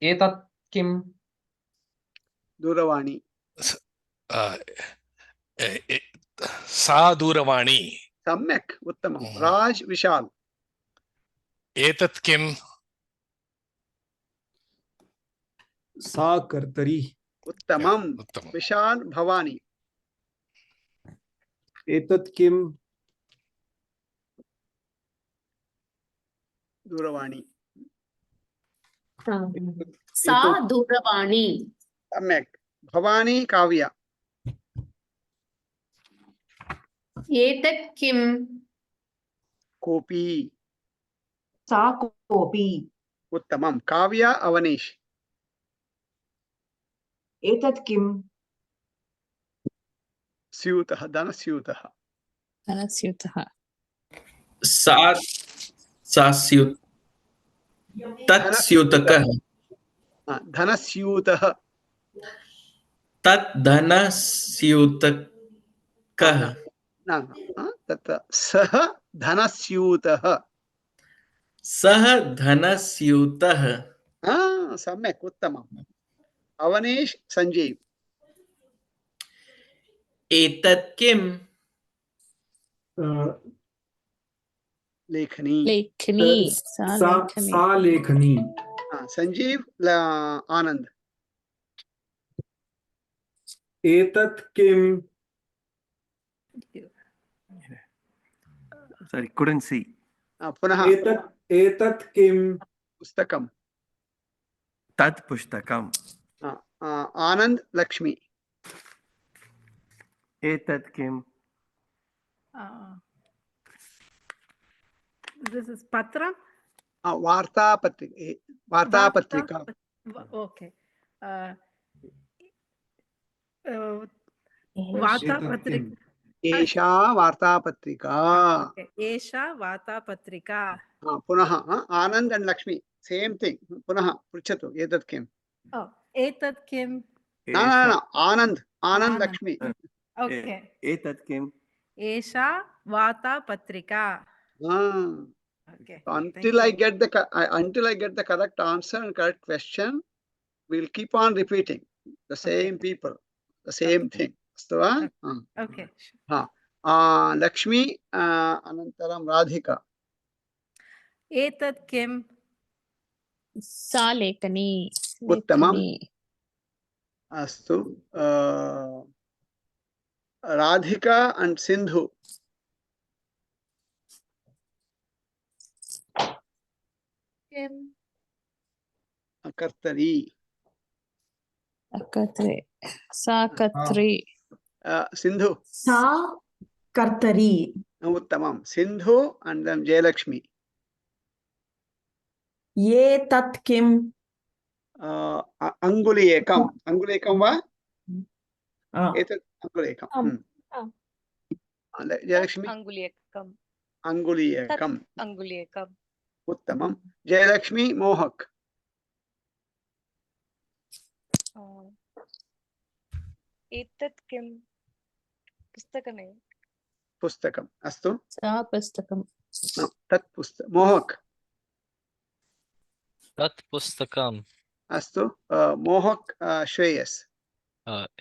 एतत् किम्? दूरवाणी. सा दूरवाणी. सम्यक्, उत्तमं. राज, विशाल. एतत् किम्? सा कर्तरी. उत्तमं. विशाल, भवानी. एतत् किम्? दूरवाणी. सा दूरवाणी. सम्यक्. भवानी, काव्या. एतत् किम्? कोपी. सा कोपी. उत्तमं. काव्या, अवनीश. एतत् किम्? स्यूतः, धनस्यूतः. धनस्यूतः. तत् स्यूतकः. धनस्यूतः. तत् धनस्यूतकः. तत्र सः धनस्यूतः. सः धनस्यूतः. सम्यक्, उत्तमम्. अवनीश, संजीव. एतत् किम्? लेखनी. लेखनी. सा लेखनी. संजीव, आनंद. एतत् किम्? Sorry, couldn't see. पुनः. एतत् किम्? पुस्तकम्. तत् पुस्तकम्. आनंद, लक्ष्मी. एतत् किम्? This is Patra. वार्तापत्रिका. Okay. वार्तापत्रिका. एषा वार्तापत्रिका. एषा वार्तापत्रिका. पुनः आनंद एंड लक्ष्मी, सेम थिंग. पुनः पृच्छतु, एतत् किम्? एतत् किम्? न, आनंद, लक्ष्मी. Okay. एतत् किम्? एषा वार्तापत्रिका. Okay. So until I get the correct answer and correct question, we'll keep on repeating the same people, the same thing. अस्तु वा? Okay. लक्ष्मी, अनन्तरं राधिका. एतत् किम्? सा लेखनी. उत्तमम्. अस्तु, राधिका and सिंधु. कर्तरी. कत्रे सा कत्री सिंधु सा कर्तरी उत्तमं सिंधु and then Jayalakshmi एतत् किम् अंगुलीयकं वा एतत् अंगुलीयकं जयलक्ष्मी अंगुलीयकम् अंगुलीयकं अंगुलीयकम् उत्तमं जयलक्ष्मी मोहक एतत् किं पुस्तकमेव पुस्तकम् अस्तु सा पुस्तकं तत् पुस्तक मोहक तत् पुस्तकम् अस्तु मोहक श्रेयस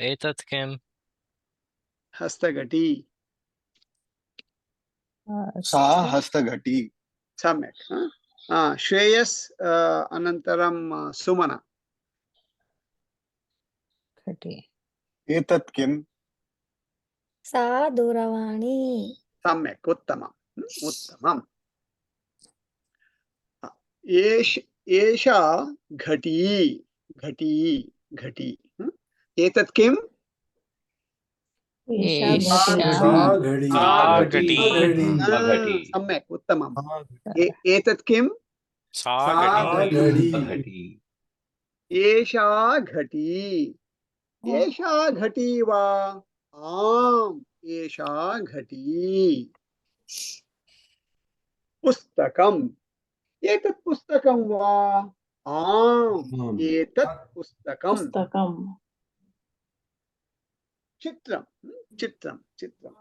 एतत् किं हस्तघटी सा हस्तघटी सम्यक् श्रेयस अनन्तरं सुमन एतत् किम् सा दूरवाणी सम्यक् उत्तमम् उत्तमम् एषा घटी घटी घटी एतत् किम् सम्यक् उत्तमम् एतत् किम् एषा घटी एषा घटी वा आम् एषा घटी पुस्तकम् एतत् पुस्तकं वा आम् एतत् पुस्तकम् चित्रं चित्रं चित्रं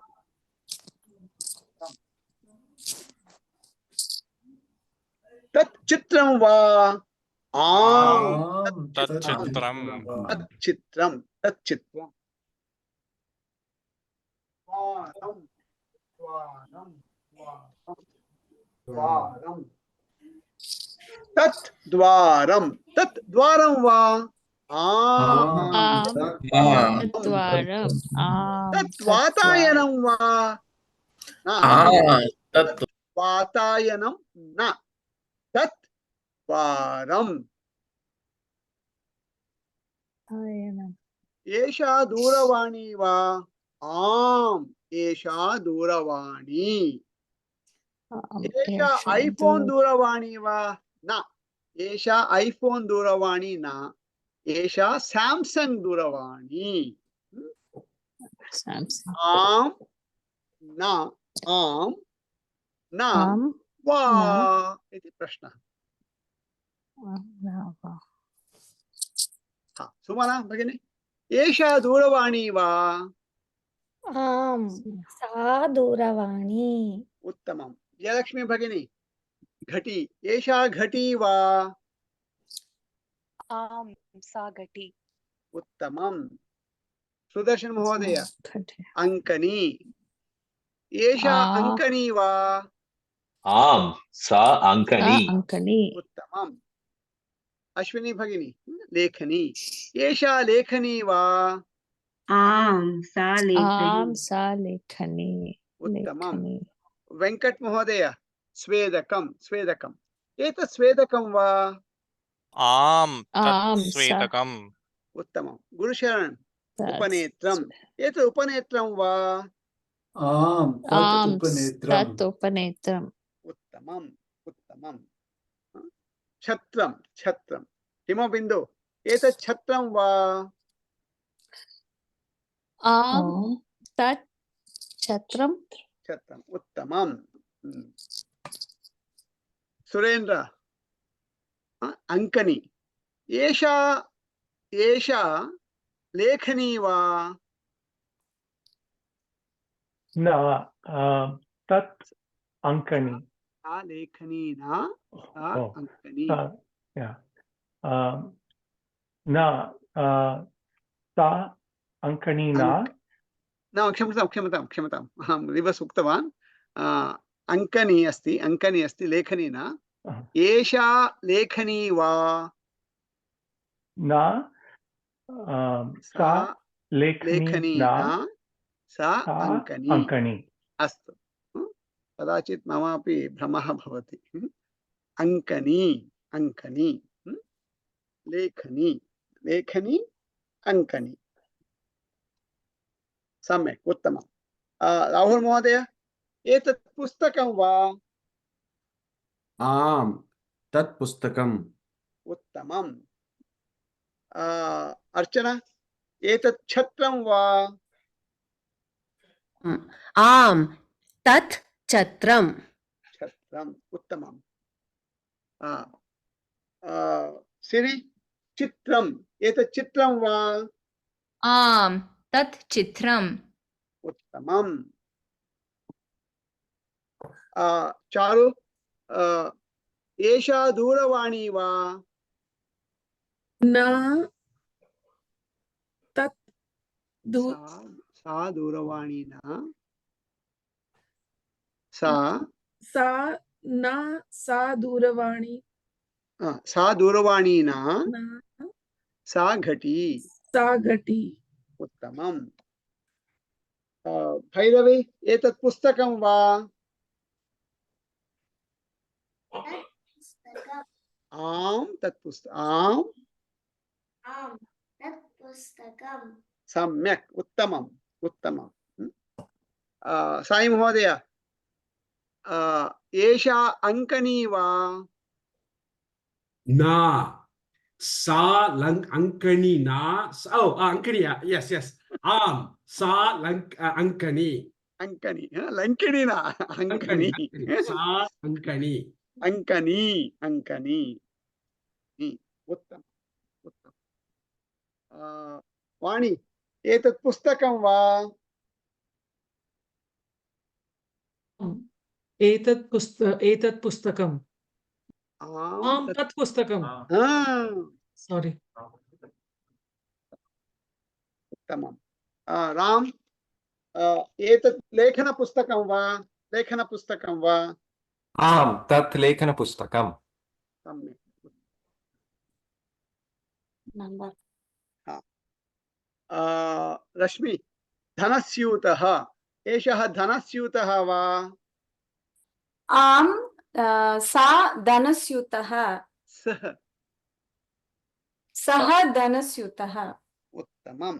तत् चित्रं वा आम् तत् चित्रम् तत् चित्रं तत् चित्रं द्वारं द्वारं द्वारं तत् द्वारं वा तत् वातायनं वा तत् वातायनं न तत् द्वारम् एषा दूरवाणी वा आम् एषा दूरवाणी एषा ऐफोन दूरवाणी वा न एषा ऐफोन दूरवाणी न एषा सैमसंग दूरवाणी आम् न आम् न वा इति प्रश्नः सुमना भगिनी एषा दूरवाणी वा आम् सा दूरवाणी उत्तमं जयलक्ष्मी भगिनी घटी एषा घटी वा आम् सा घटी उत्तमं सुदर्शन महोदय अंकनी एषा अंकनी वा आम् सा अंकनी उत्तमम् अश्विनी भगिनी लेखनी एषा लेखनी वा आम् सा लेखनी उत्तमं वेंकट महोदय स्वेदकं स्वेदकम् एतत् स्वेदकं वा आम् तत् स्वेदकम् उत्तमं गुरुशरण उपनेत्रम् एतत् उपनेत्रं वा आम् तत् उपनेत्रम् उत्तमम् उत्तमं छत्रं छत्रं हिमबिन्दु एतत् छत्रं वा आम् तत् छत्रं छत्रम् उत्तमं सुरेंद्र अंकनी एषा एषा लेखनी वा न तत् अंकनी लेखनी न अंकनी न सा अंकनी न क्षम्यतां क्षम्यतां क्षम्यताम् अहं रिवर्स् उक्तवान् अंकनी अस्ति लेखनी न एषा लेखनी वा न सा लेखनी न सा अंकनी अस्तु कदाचित् ममापि भ्रमः भवति अंकनी अंकनी लेखनी लेखनी अङ्कनी सम्यक् उत्तमं राहुल महोदय एतत् पुस्तकं वा आम् तत् पुस्तकम् उत्तमम् अर्चना एतत् छत्रं वा आम् तत् छत्रम् छत्रम् उत्तमम् सिरि चित्रम् एतत् चित्रं वा आम् तत् चित्रम् उत्तमम् चारु एषा दूरवाणी वा न तत् सा दूरवाणी न सा दूरवाणी सा दूरवाणी न सा घटी उत्तमम् भैरवी एतत् पुस्तकं वा आम् तत् पुस्तकम् सम्यक् उत्तमम् उत्तमम् साई महोदय एषा अङ्कनी वा न सा अङ्कनी न अङ्कनी यस् यस् आम् सा अङ्कनी अङ्कनी लङ्किनी न अङ्कनी सा अङ्कनी अङ्कनी अङ्कनी उत्तम उत्तम वाणी एतत् पुस्तकं वा एतत् पुस्तकम् आम् तत् पुस्तकम् सारी उत्तमं राम एतत् लेखनपुस्तकं वा आम् तत् लेखनपुस्तकम् सम्यक् रश्मि धनस्यूतः एषः धनस्यूतः वा आम् सा धनस्यूतः सः धनस्यूतः उत्तमम्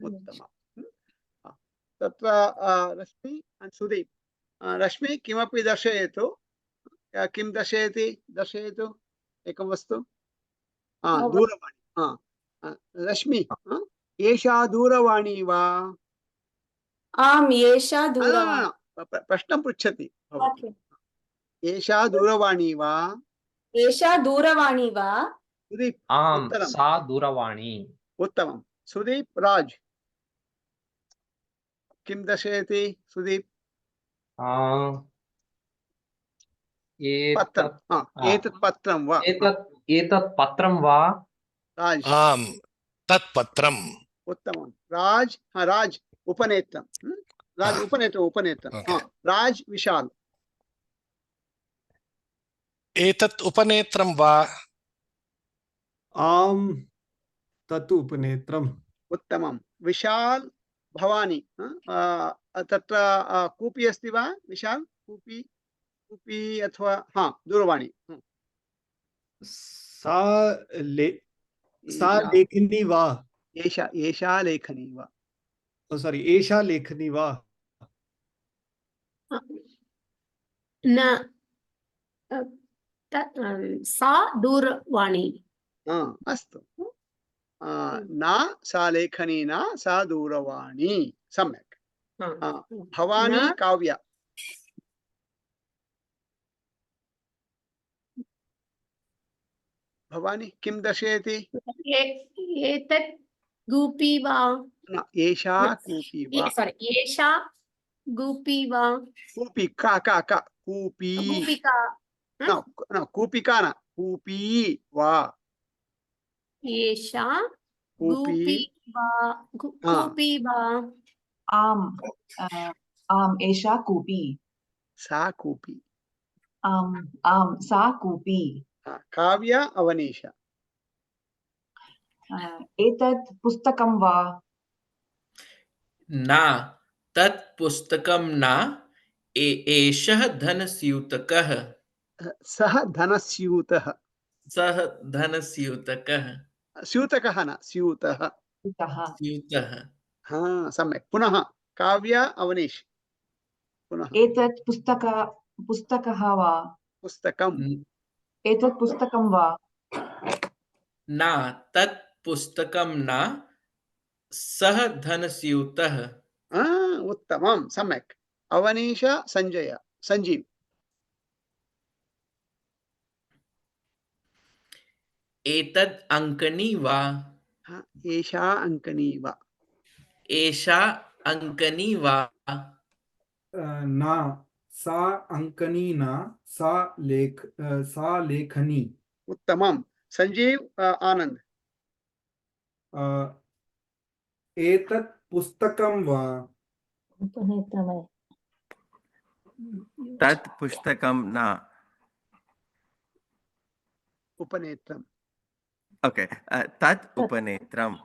उत्तमम् तत्र रश्मि सुदीप रश्मि किमपि दर्शयतु किं दर्शयति दर्शयतु एकं वस्तु दूरवाणी रश्मि एषा दूरवाणी वा आम् एषा दूरवाणी प्रश्नं पृच्छति एषा दूरवाणी वा एषा दूरवाणी वा सुदीप आम् सा दूरवाणी उत्तमं सुदीप राज किं दर्शयति सुदीप एतत् पत्रं वा एतत् पत्रं वा राज आम् तत् पत्रम् उत्तमं राज राज उपनेत्रं राज उपनेत्रं राज विशाल एतत् उपनेत्रं वा आम् तत् उपनेत्रम् उत्तमं विशाल भवानी तत्र कूपी अस्ति वा विशाल कूपी अथवा दूरवाणी सा लेखनी वा एषा लेखनी वा सारी एषा लेखनी वा न सा दूरवाणी अस्तु न सा लेखनी न सा दूरवाणी सम्यक् भवानी काव्या भवानी किं दर्शयति एतत् कूपी वा न एषा कूपी वा एषा कूपी वा कूपी का कूपी कूपिका न कूपिका न कूपी वा एषा कूपी कूपी वा आम् आम् एषा कूपी सा कूपी आम् सा कूपी काव्या अवनीश एतत् पुस्तकं वा न तत् पुस्तकं न एषः धनस्यूतकः सः धनस्यूतः सः धनस्यूतकः स्यूतकः न स्यूतः स्यूतः हा सम्यक् पुनः काव्य अवनीश पुनः एतत् पुस्तकः वा पुस्तकं एतत् पुस्तकं वा न तत् पुस्तकं न सः धनस्यूतः उत्तमं सम्यक् अवनीश संजीव एतद् अङ्कनी वा एषा अङ्कनी वा एषा अङ्कनी वा न सा अङ्कनी न सा लेखनी उत्तमं संजीव आनंद एतत् पुस्तकं वा तत् पुस्तकं न उपनेत्रम् ओके तत् उपनेत्रम्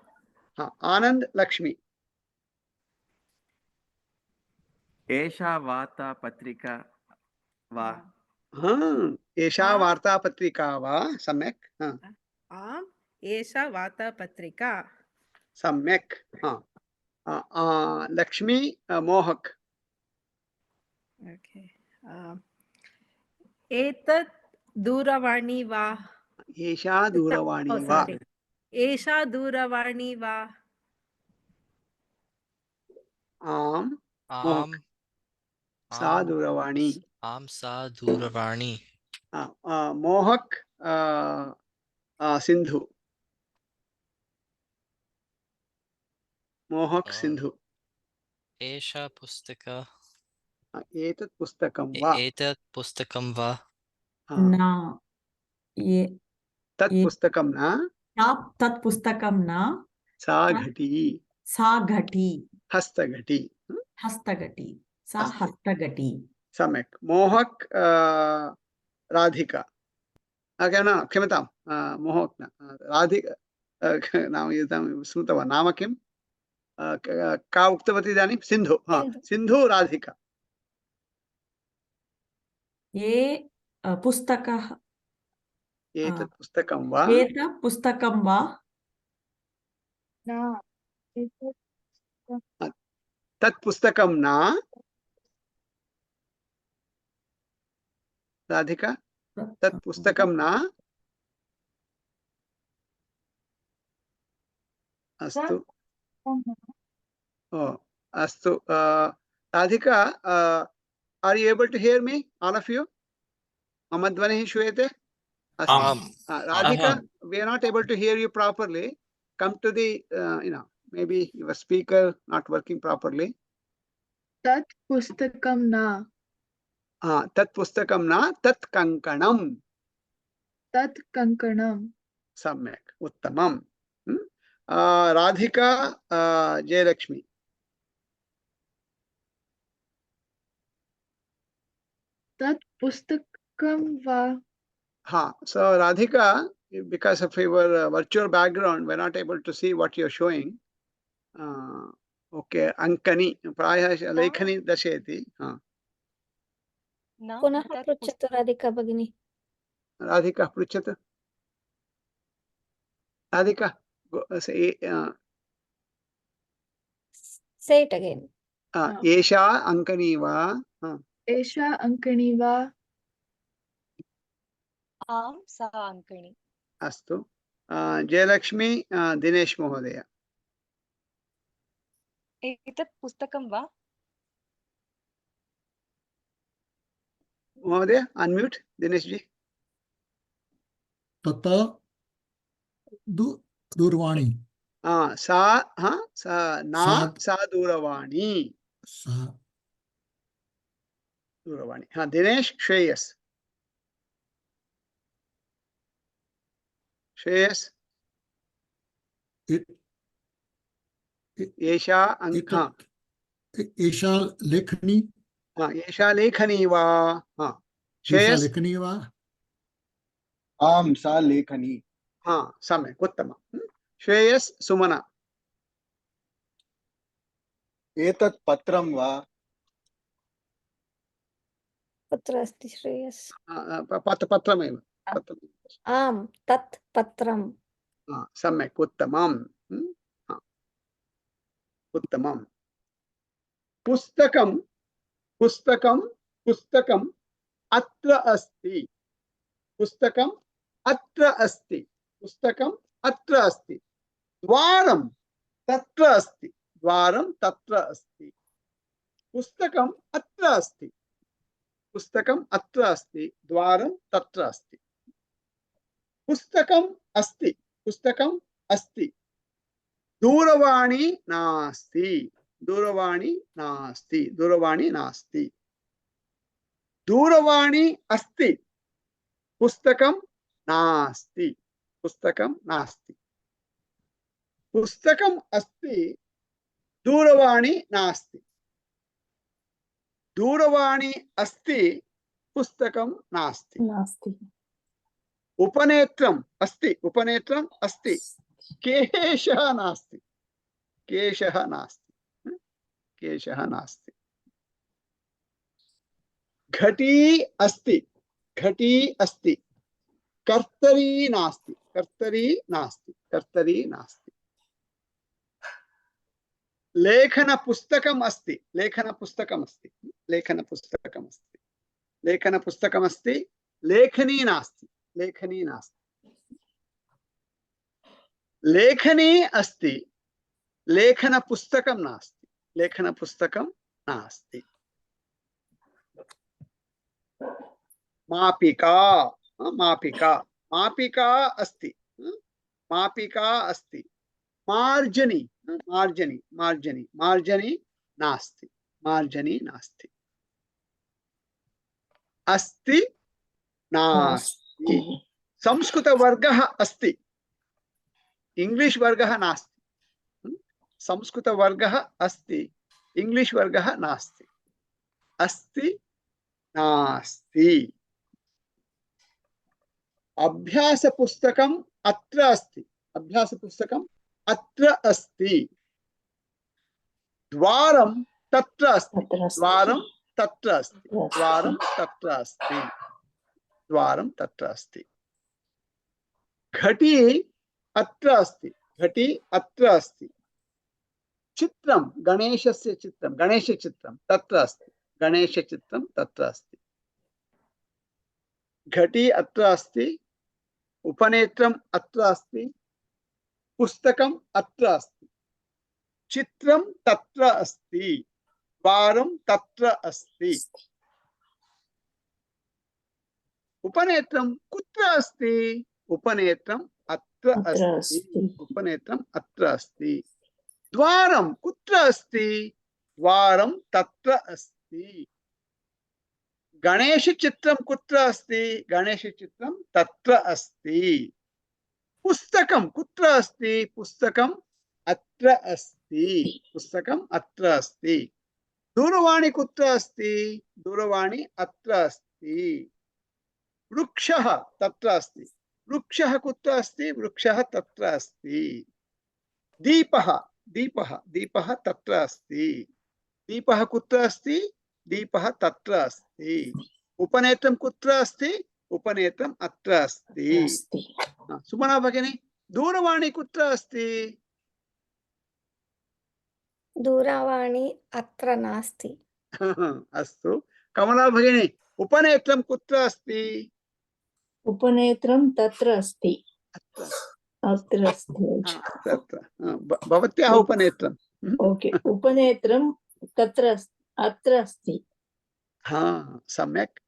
आनंद लक्ष्मी एषा वार्तापत्रिका वा एषा वार्तापत्रिका वा सम्यक् आम् एषा वार्तापत्रिका सम्यक् लक्ष्मी मोहक एतत् दूरवाणी वा एषा दूरवाणी वा एषा दूरवाणी वा आम् आम् सा दूरवाणी आम् सा दूरवाणी मोहक सिंधु मोहक सिंधु एषा पुस्तका एतत् पुस्तकं वा एतत् पुस्तकं वा न तत् पुस्तकं न तत् पुस्तकं न सा घटी हस्तघटी सा हस्तघटी सम्यक् मोहक राधिका न क्षम्यतां मोहक न राधिका नाम स्मृतवान् नाम किं का उक्तवती इदानीं सिन्धु सिन्धु राधिका पुस्तकः एतत् पुस्तकं वा एतत् पुस्तकं वा तत् पुस्तकं न राधिका तत् पुस्तकं न अस्तु अस्तु Radhika are you able to hear me all of you मम ध्वनिः श्रूयते Radhika we are not able to hear you properly come to the maybe your speaker not working properly तत् पुस्तकं न तत् पुस्तकं न तत् कङ्कणं सम्यक् उत्तमं राधिका जयलक्ष्मी तत् पुस्तकं वा so Radhika, because of your virtual background, we're not able to see what you're showing. Okay, Ankani, Praya Lekhani Dasheti. पुनः पृच्छतु राधिका भगिनी Radhika, पृच्छतु. Radhika, say it again. Esha Ankani va. एषा अङ्कनी वा आम् सा अङ्कणी अस्तु जयलक्ष्मी दिनेश महोदय एतत् पुस्तकं वा महोदय अनम्यूट दिनेश जी तत् दूरवाणी सा दूरवाणी दूरवाणी दिनेश श्रेयस एषा लेखनी एषा लेखनी वा श्रेयस लेखनी वा आम् सा लेखनी सम्यक् उत्तमं श्रेयस सुमना एतत् पत्रं वा पत्र अस्ति श्रेयस पत्रमेव आम् तत् पत्रं सम्यक् उत्तमं उत्तमम् पुस्तकं पुस्तकं पुस्तकम् अत्र अस्ति पुस्तकम् अत्र अस्ति पुस्तकम् अत्र अस्ति द्वारं तत्र अस्ति द्वारं तत्र अस्ति पुस्तकम् अत्र अस्ति पुस्तकम् अत्र अस्ति द्वारं तत्र अस्ति पुस्तकम् अस्ति पुस्तकम् अस्ति दूरवाणी नास्ति दूरवाणी नास्ति दूरवाणी नास्ति दूरवाणी अस्ति पुस्तकं नास्ति पुस्तकं नास्ति पुस्तकम् अस्ति दूरवाणी नास्ति दूरवाणी अस्ति पुस्तकं नास्ति नास्ति उपनेत्रम् अस्ति उपनेत्रम् अस्ति केशः नास्ति केशः नास्ति केशः नास्ति घटी अस्ति घटी अस्ति कर्तरी नास्ति कर्तरी नास्ति कर्तरी नास्ति लेखनपुस्तकम् अस्ति लेखनपुस्तकम् अस्ति लेखनपुस्तकम् अस्ति लेखनपुस्तकम् अस्ति लेखनी नास्ति लेखनी नास्ति लेखनी अस्ति लेखनपुस्तकं नास्ति लेखनपुस्तकं नास्ति मापिका मापिका मापिका अस्ति मापिका अस्ति मार्जनी मार्जनी मार्जनी मार्जनी नास्ति मार्जनी नास्ति अस्ति नास्ति संस्कृतवर्गः अस्ति इंग्लिश वर्गः नास्ति संस्कृतवर्गः अस्ति इंग्लिश वर्गः नास्ति अस्ति नास्ति अभ्यासपुस्तकम् अत्र अस्ति अभ्यासपुस्तकम् अत्र अस्ति द्वारं तत्र अस्ति द्वारं तत्र अस्ति द्वारं तत्र अस्ति द्वारं तत्र अस्ति घटी अत्र अस्ति घटी अत्र अस्ति चित्रं गणेशस्य चित्रं गणेशचित्रं तत्र अस्ति गणेशचित्रं तत्र अस्ति घटी अत्र अस्ति उपनेत्रम् अत्र अस्ति पुस्तकम् अत्र अस्ति चित्रं तत्र अस्ति द्वारं तत्र अस्ति उपनेत्रं कुत्र अस्ति उपनेत्रम् अत्र अस्ति उपनेत्रम् अत्र अस्ति द्वारं कुत्र अस्ति द्वारं तत्र अस्ति गणेशचित्रं कुत्र अस्ति गणेशचित्रं तत्र अस्ति पुस्तकं कुत्र अस्ति पुस्तकम् अत्र अस्ति पुस्तकम् अत्र अस्ति दूरवाणी कुत्र अस्ति दूरवाणी अत्र अस्ति वृक्षः तत्र अस्ति वृक्षः कुत्र अस्ति वृक्षः तत्र अस्ति दीपः दीपः दीपः तत्र अस्ति दीपः कुत्र अस्ति दीपः तत्र अस्ति उपनेत्रं कुत्र अस्ति उपनेत्रम् अत्र अस्ति सुमना भगिनी दूरवाणी कुत्र अस्ति दूरवाणी अत्र नास्ति अस्तु कमला भगिनी उपनेत्रं कुत्र अस्ति उपनेत्रं तत्र अस्ति अत्र अस्ति तत्र भवत्याः उपनेत्रं ओके उपनेत्रं तत्र अत्र अस्ति हाँ सम्यक्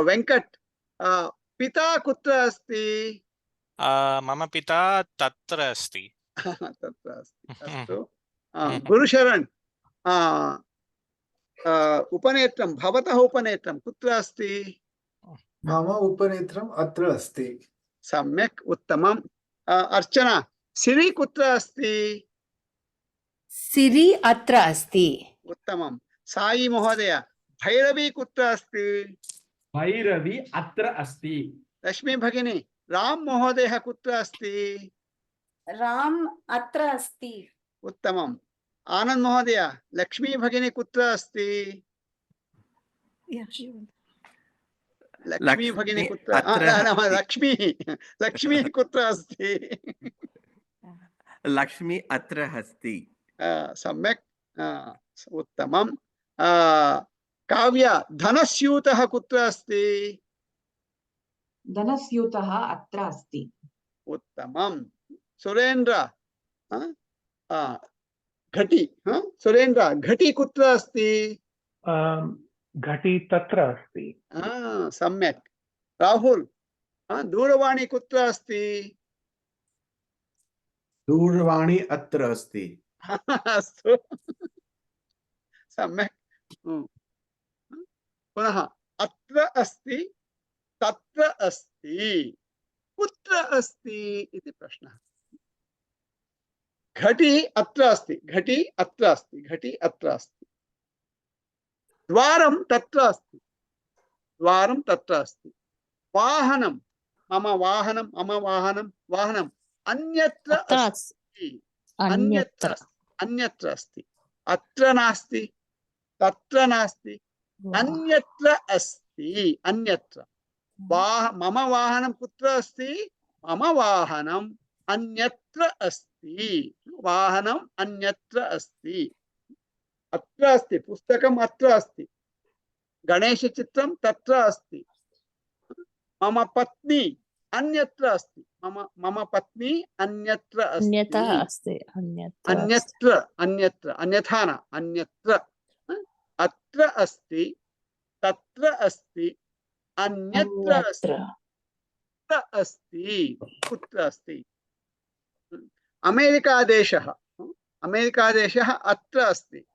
वेंकट पिता कुत्र अस्ति मम पिता तत्र अस्ति तत्र अस्ति अस्तु गुरुशरण उपनेत्रं भवतः उपनेत्रं कुत्र अस्ति मम उपनेत्रम् अत्र अस्ति सम्यक् उत्तमम् अर्चना सिरि कुत्र अस्ति सिरि अत्र अस्ति उत्तमं साई महोदय भैरवी कुत्र अस्ति भैरवी अत्र अस्ति लक्ष्मी भगिनी राम महोदयः कुत्र अस्ति राम अत्र अस्ति उत्तमम् आनंद महोदय लक्ष्मी भगिनी कुत्र अस्ति लक्ष्मी भगिनी कुत्र लक्ष्मी लक्ष्मी कुत्र अस्ति लक्ष्मी अत्र अस्ति सम्यक् उत्तमम् काव्य धनस्यूतः कुत्र अस्ति धनस्यूतः अत्र अस्ति उत्तमम् सुरेन्द्र घटी सुरेन्द्र घटी कुत्र अस्ति घटी तत्र अस्ति सम्यक् राहुल दूरवाणी कुत्र अस्ति दूरवाणी अत्र अस्ति अस्तु सम्यक् पुनः अत्र अस्ति तत्र अस्ति कुत्र अस्ति इति प्रश्नः घटी अत्र अस्ति घटी अत्र अस्ति घटी अत्र अस्ति द्वारं तत्र अस्ति द्वारं तत्र अस्ति वाहनं मम वाहनं वाहनम् अन्यत्र अस्ति अन्यत्र अस्ति अत्र नास्ति तत्र नास्ति अन्यत्र अस्ति अन्यत्र मम वाहनं कुत्र अस्ति मम वाहनम् अन्यत्र अस्ति वाहनम् अन्यत्र अस्ति अत्र अस्ति पुस्तकम् अत्र अस्ति गणेशचित्रं तत्र अस्ति मम पत्नी अन्यत्र अस्ति मम पत्नी अन्यत्र अस्ति अन्यत्र अन्यथा न अन्यत्र अत्र अस्ति तत्र अस्ति अन्यत्र अस्ति कुत्र अस्ति अमेरिका देशः अत्र अस्ति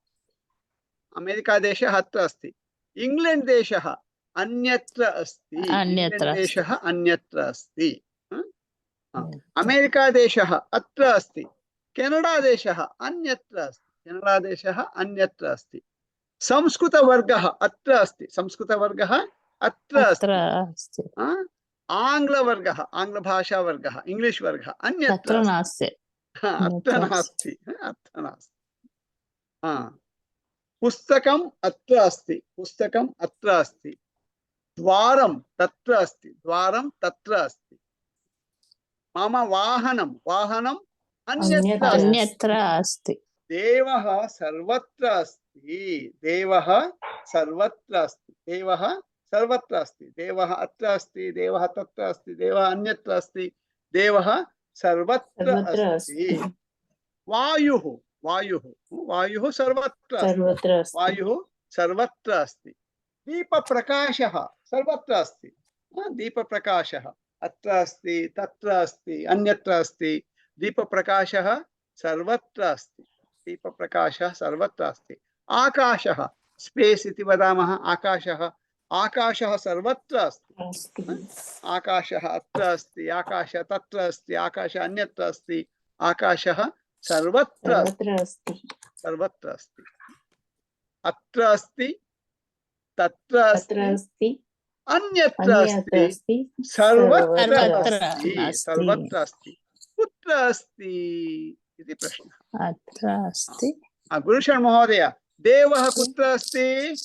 इंग्लैंड देशः अन्यत्र अस्ति अन्यत्र अस्ति अमेरिका देशः अत्र अस्ति केनडा देशः अन्यत्र अस्ति संस्कृतवर्गः अत्र अस्ति अत्र अस्ति आंग्लवर्गः आंग्लभाषावर्गः इंग्लिश वर्गः अन्यत्र नास्ति अत्र नास्ति पुस्तकम् अत्र अस्ति द्वारं तत्र अस्ति मम वाहनम् अन्यत्र अस्ति देवः सर्वत्र अस्ति देवः अत्र अस्ति देवः तत्र अस्ति देवः अन्यत्र अस्ति देवः सर्वत्र अस्ति वायुः सर्वत्र अस्ति दीपप्रकाशः सर्वत्र अस्ति दीपप्रकाशः अत्र अस्ति तत्र अस्ति अन्यत्र अस्ति दीपप्रकाशः सर्वत्र अस्ति आकाशः स्पेस इति वदामः आकाशः सर्वत्र अस्ति आकाशः अत्र अस्ति आकाशः तत्र अस्ति आकाशः अन्यत्र अस्ति आकाशः सर्वत्र अस्ति अत्र अस्ति तत्र अस्ति अन्यत्र अस्ति सर्वत्र अस्ति कुत्र अस्ति इति प्रश्नः अत्र अस्ति गुरुशरण महोदय देवः कुत्र अस्ति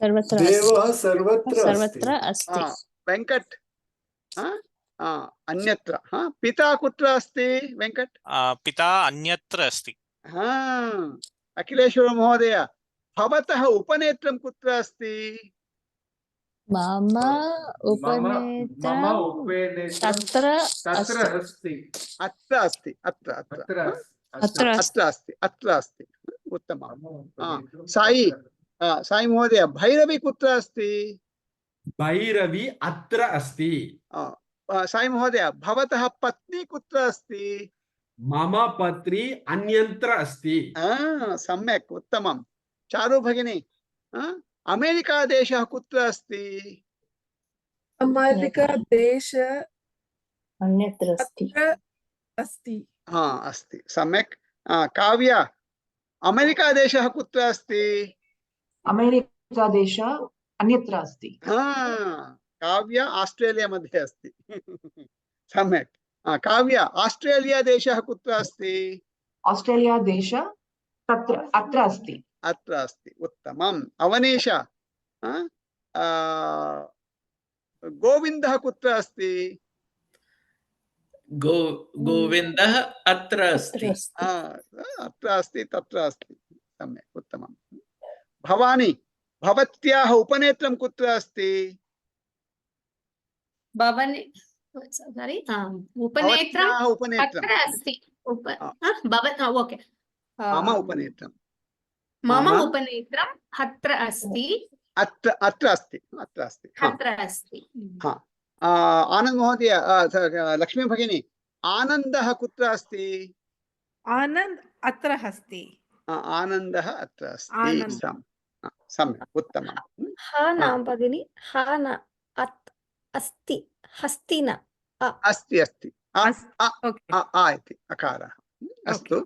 सर्वत्र अस्ति वेंकट अन्यत्र पिता कुत्र अस्ति वेंकट पिता अन्यत्र अस्ति अखिलेश्वर महोदय भवतः उपनेत्रं कुत्र अस्ति मम उपनेत्रं तत्र अस्ति उत्तमं साई महोदय भैरवी कुत्र अस्ति भैरवी अत्र अस्ति साई महोदय भवतः पत्नी कुत्र अस्ति मम पत्नी अन्यत्र अस्ति सम्यक् उत्तमं चारु भगिनी अमेरिका देशः कुत्र अस्ति अमेरिका देश अन्यत्र अस्ति अस्ति सम्यक् काव्य अमेरिका देशः कुत्र अस्ति अमेरिका देशः अन्यत्र अस्ति काव्य ऑस्ट्रेलिया मध्ये अस्ति सम्यक् काव्य ऑस्ट्रेलिया देशः कुत्र अस्ति ऑस्ट्रेलिया देशः अत्र अस्ति उत्तमम् अवनीश गोविन्दः कुत्र अस्ति गोविन्दः अत्र अस्ति तत्र अस्ति सम्यक् उत्तमं भवानी भवत्याः उपनेत्रं कुत्र अस्ति भवने सारी उपनेत्रं भवत्याः उपनेत्रं अत्र अस्ति ओके मम उपनेत्रं मम उपनेत्रम् अत्र अस्ति अत्र अस्ति अत्र अस्ति हा आनंद महोदय लक्ष्मी भगिनी आनन्दः कुत्र अस्ति आनंद अत्र अस्ति आनन्दः अत्र अस्ति सम्यक् उत्तमं हा न भगिनी हा न अस्ति हस्ति न अस्ति अस्ति आ इति अकारः अस्तु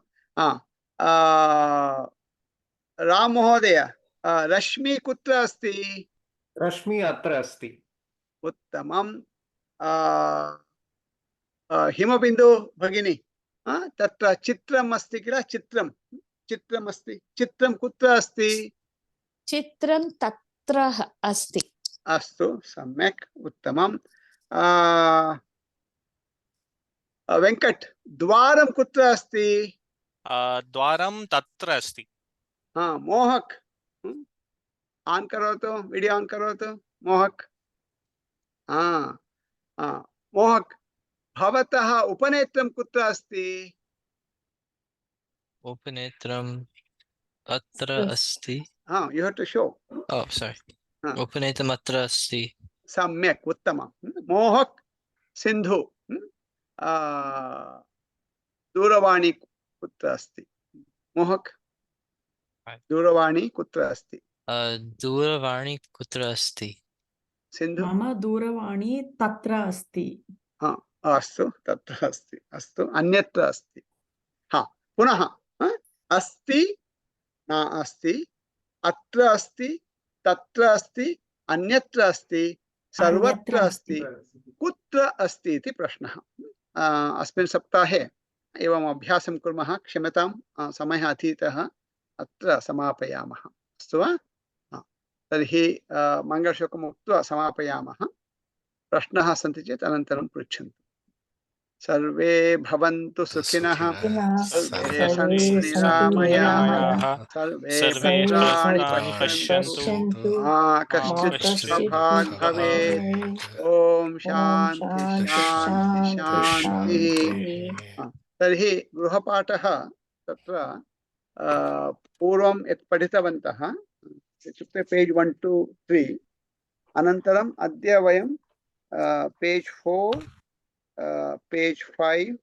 राम महोदय रश्मि कुत्र अस्ति रश्मि अत्र अस्ति उत्तमं हिमबिन्दु भगिनी तत्र चित्रम् अस्ति किल चित्रम् अस्ति चित्रं कुत्र अस्ति चित्रं तत्र अस्ति अस्तु सम्यक् उत्तमं वेङ्कट द्वारं कुत्र अस्ति द्वारं तत्र अस्ति मोहक ऑन करोतु वीडियो ऑन करोतु मोहक मोहक भवतः उपनेत्रं कुत्र अस्ति उपनेत्रम् अत्र अस्ति you have to show sorry उपनेत्रम् अत्र अस्ति सम्यक् उत्तमं मोहक सिंधु दूरवाणी कुत्र अस्ति मोहक दूरवाणी कुत्र अस्ति दूरवाणी कुत्र अस्ति सिंधु मम दूरवाणी तत्र अस्ति अस्तु तत्र अस्ति अस्तु अन्यत्र अस्ति पुनः अस्ति न अस्ति अत्र अस्ति तत्र अस्ति अन्यत्र अस्ति सर्वत्र अस्ति कुत्र अस्ति इति प्रश्नः अस्मिन् सप्ताहे एवम् अभ्यासं कुर्मः क्षम्यतां समयः अतीतः अत्र समापयामः अस्तु वा तर्हि मङ्गलश्लोकम् उक्त्वा समापयामः प्रश्नाः सन्ति चेत् अनन्तरं पृच्छन्तु सर्वे भवन्तु सुखिनः सर्वे सन्तु निरामयाः सर्वे भद्राणि पश्यन्तु मा कश्चित् भाग् भवेत् ॐ शान्ति शान्ति शान्तिः तर्हि गृहपाठः तत्र पूर्वं यत् पठितवन्तः इत्युक्ते पेज् 1 to 3 अनन्तरम् अद्य वयं page 4 page 5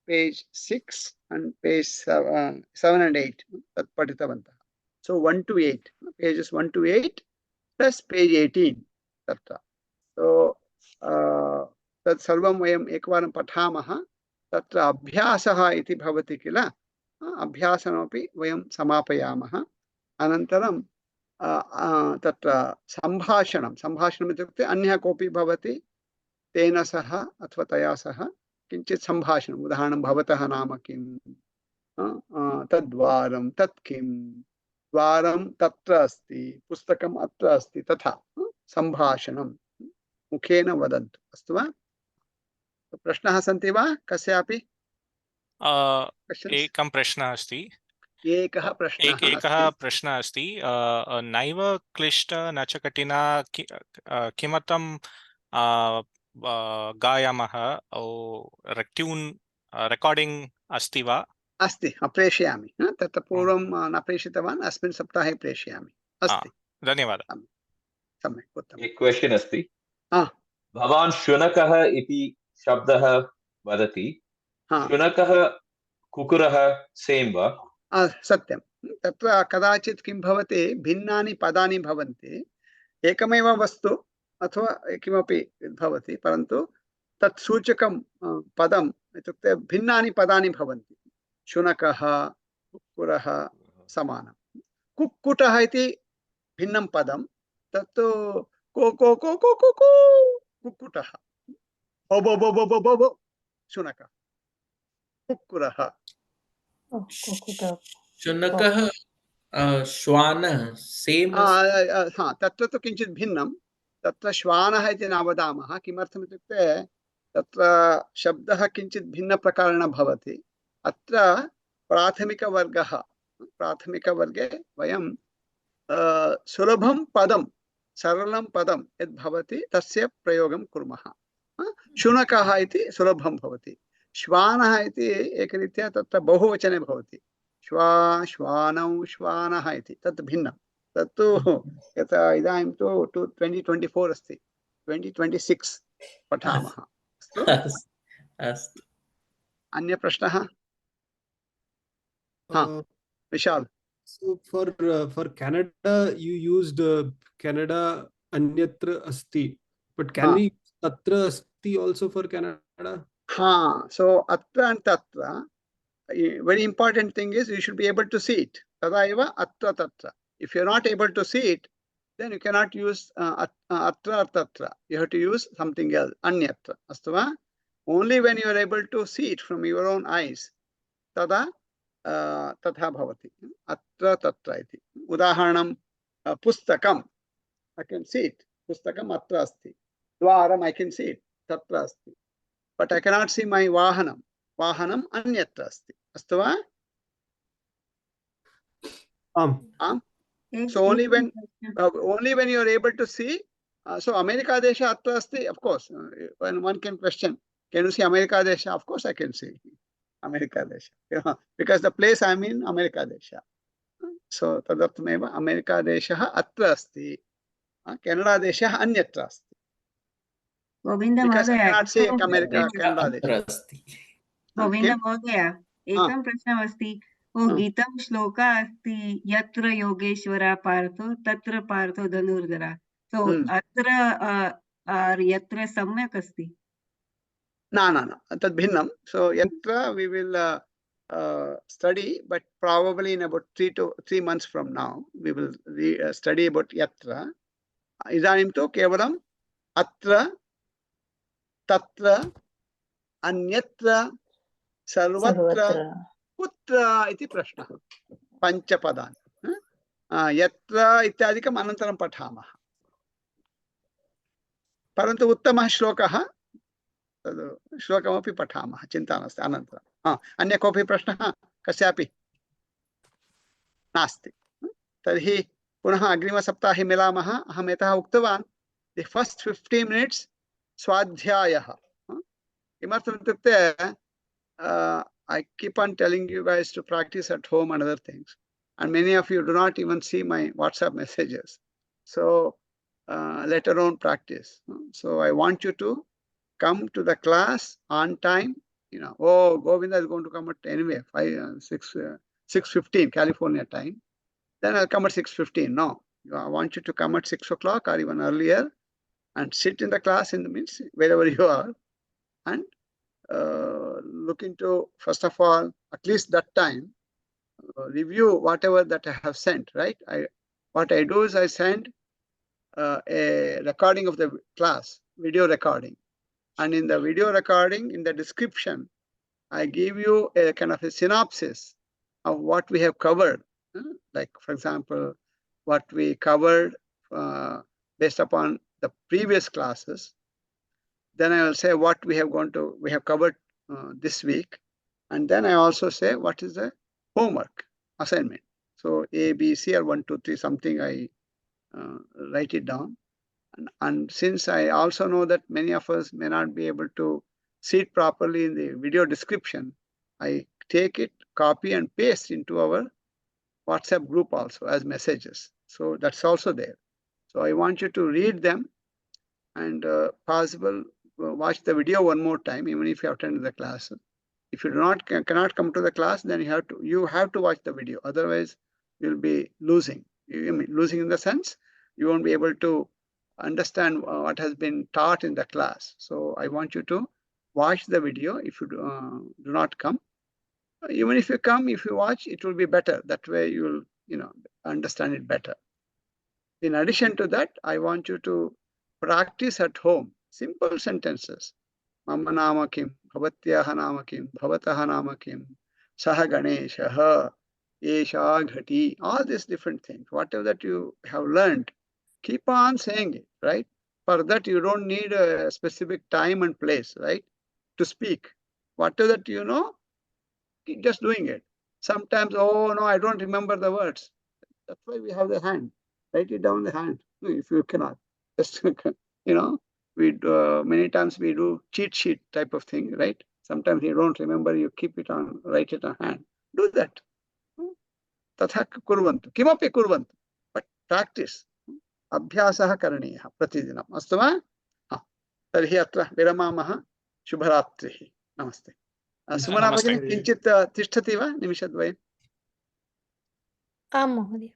page 6 and page 7 and 8 tat paditavantah so 1 to 8 pages 1 to 8 plus page 18 tatra so tat sarvam vayam ekvaram pathamah tatra abhyasah iti bhavati kila abhyasanapi vayam samapayamah anantaram tatra सम्भाषणम् इत्युक्ते अन्यः कोऽपि भवति तेन सह अथवा तया सह किञ्चित् सम्भाषणम् उदाहरणं भवतः नाम किं तद्वारं तत् किं द्वारं तत्र अस्ति पुस्तकम् अत्र अस्ति तथा सम्भाषणं मुखेन वदन्तु अस्तु वा प्रश्नाः सन्ति वा कस्यापि एकं प्रश्नः अस्ति एकः प्रश्नः अस्ति नैव क्लिष्ट न च कठिना किमर्थं गायामः ट्यून् रेकार्डिंग् अस्ति वा अस्ति प्रेषयामि तत् पूर्वं न प्रेषितवान् अस्मिन् सप्ताहे प्रेषयामि अस्ति धन्यवादः सम्यक् उत्तमम् एक क्वेश्चन अस्ति भवान् शुनकः इति शब्दः वदति शुनकः कुकुरः सेम् वा सत्यं तत्र कदाचित् किं भवति भिन्नानि पदानि भवन्ति एकमेव वस्तु अथवा किमपि भवति परन्तु तत् सूचकं पदम् इत्युक्ते भिन्नानि पदानि भवन्ति शुनकः कुक्कुरः समानं कुक्कुटः इति भिन्नं पदं तत्तु को को को को को को कुक्कुटः बो बो बो बो बो बो शुनकः कुक्कुरः शुनकः श्वानः सेम् तत्र तु किञ्चित् भिन्नं तत्र श्वानः इति न वदामः किमर्थम् इत्युक्ते तत्र शब्दः किञ्चित् भिन्नप्रकारेण भवति अत्र प्राथमिकवर्गः प्राथमिकवर्गे वयं सुलभं पदं सरलं पदं यद् भवति तस्य प्रयोगं कुर्मः। शुनकः इति सुलभं भवति। श्वानः इति एकरीत्या तत्र बहुवचने भवति। श्वा श्वानौ श्वानः इति तत् भिन्नं। तत्तु यथा इदानीं तु 2024 अस्ति, 2026 पठामः। अस्तु। अन्य प्रश्नः? विशाल। So for Canada, you used Canada anyatra asti, but can we use tatra asti also for Canada? So atra and tatra, very important thing is you should be able to see it. Tadaiva atra tatra. If you're not able to see it, then you cannot use atra or tatra. You have to use something else, anyatra. Astu? Only when you are able to see it from your own eyes, tada तथा भवति। अत्र तत्र इति। उदाहरणं पुस्तकम्, I can see it. पुस्तकम् अत्र अस्ति। द्वारम्, I can see it. तत्र अस्ति। But I cannot see my वाहनं. वाहनं अन्यत्र अस्ति। अस्तु वा? So only when you are able to see. So America desha atra asti, of course. When one can question, can you see America desha? Of course I can see America desha. Because the place I'm in, America desha. So tadarthameva America desha atra asti. Canada desha anyatra asti. Because I cannot see America, Canada desha. Govinda महोदय, एकं प्रश्नम् अस्ति। गीतं श्लोका अस्ति, यत्र योगेश्वरः पार्थो तत्र पार्थो धनुर्धरः। So अत्र यत्र सम्यक् अस्ति? No, तद् भिन्नं. So yatra we will study, but probably in about 3 months from now we will study about yatra. इदानीं तु केवलं अत्र तत्र अन्यत्र सर्वत्र कुत्र इति प्रश्नः। पञ्चपदानि। यत्र इत्यादिकम् अनन्तरं पठामः। परन्तु उत्तमः श्लोकः, तद् श्लोकमपि पठामः, चिन्ता नास्ति अनन्तरम्। अन्य कोऽपि प्रश्नः कस्यापि नास्ति? तर्हि पुनः अग्रिमसप्ताहे मिलामः। अहं यतः उक्तवान्, the first 15 minutes स्वाध्यायः। किमर्थम् इत्युक्ते I keep on telling you guys to practice at home and other things, and many of you do not even see my WhatsApp messages, so let alone practice. So I want you to come to the class on time. Oh, Govinda is going to come at anyway 6:15 California time. Then I'll come at 6:15. No, I want you to come at 6 o'clock or even earlier and sit in the class in the means wherever you are, and look into, first of all, at least that time, review whatever that I have sent, right? What I do is I send a recording of the class, video recording. And in the video recording, in the description, I give you a kind of a synopsis of what we have covered. Like, for example, what we covered based upon the previous classes. Then I will say what we have covered this week. And then I also say what is the homework assignment. So A, B, C, or 1, 2, 3, something I write it down. And since I also know that many of us may not be able to see it properly in the video description, I take it, copy and paste into our WhatsApp group also as messages. So that's also there. So I want you to read them and possible watch the video one more time, even if you have attended the class. If you cannot come to the class, then you have to watch the video. Otherwise, you'll be losing. Losing in the sense you won't be able to understand what has been taught in the class. So I want you to watch the video. If you do not come, even if you come, if you watch, it will be better. That way you'll understand it better. In addition to that, I want you to practice at home simple sentences. Mama nama kim, bhavatyaha nama kim, bhavataha nama kim, saha ganeshaha, esha ghati, all these different things. Whatever that you have learned, keep on saying it, right? For that, you don't need a specific time and place, right? To speak. Whatever that you know, keep just doing it. Sometimes, oh no, I don't remember the words. That's why we have the hand. Write it down the hand. If you cannot, just we many times we do cheat sheet type of thing, right? Sometimes you don't remember, you keep it on, write it on hand. Do that. Tatha kurvantu. Kimapi kurvantu. But practice. Abhyasah karaniyah pratidinam. Astu va? Tarhi atra viramamah. Shubharatrihi. Namaste. Sumana Namaste. bhagini kinchit tishtati va? Nimishadvayam. आं महोदय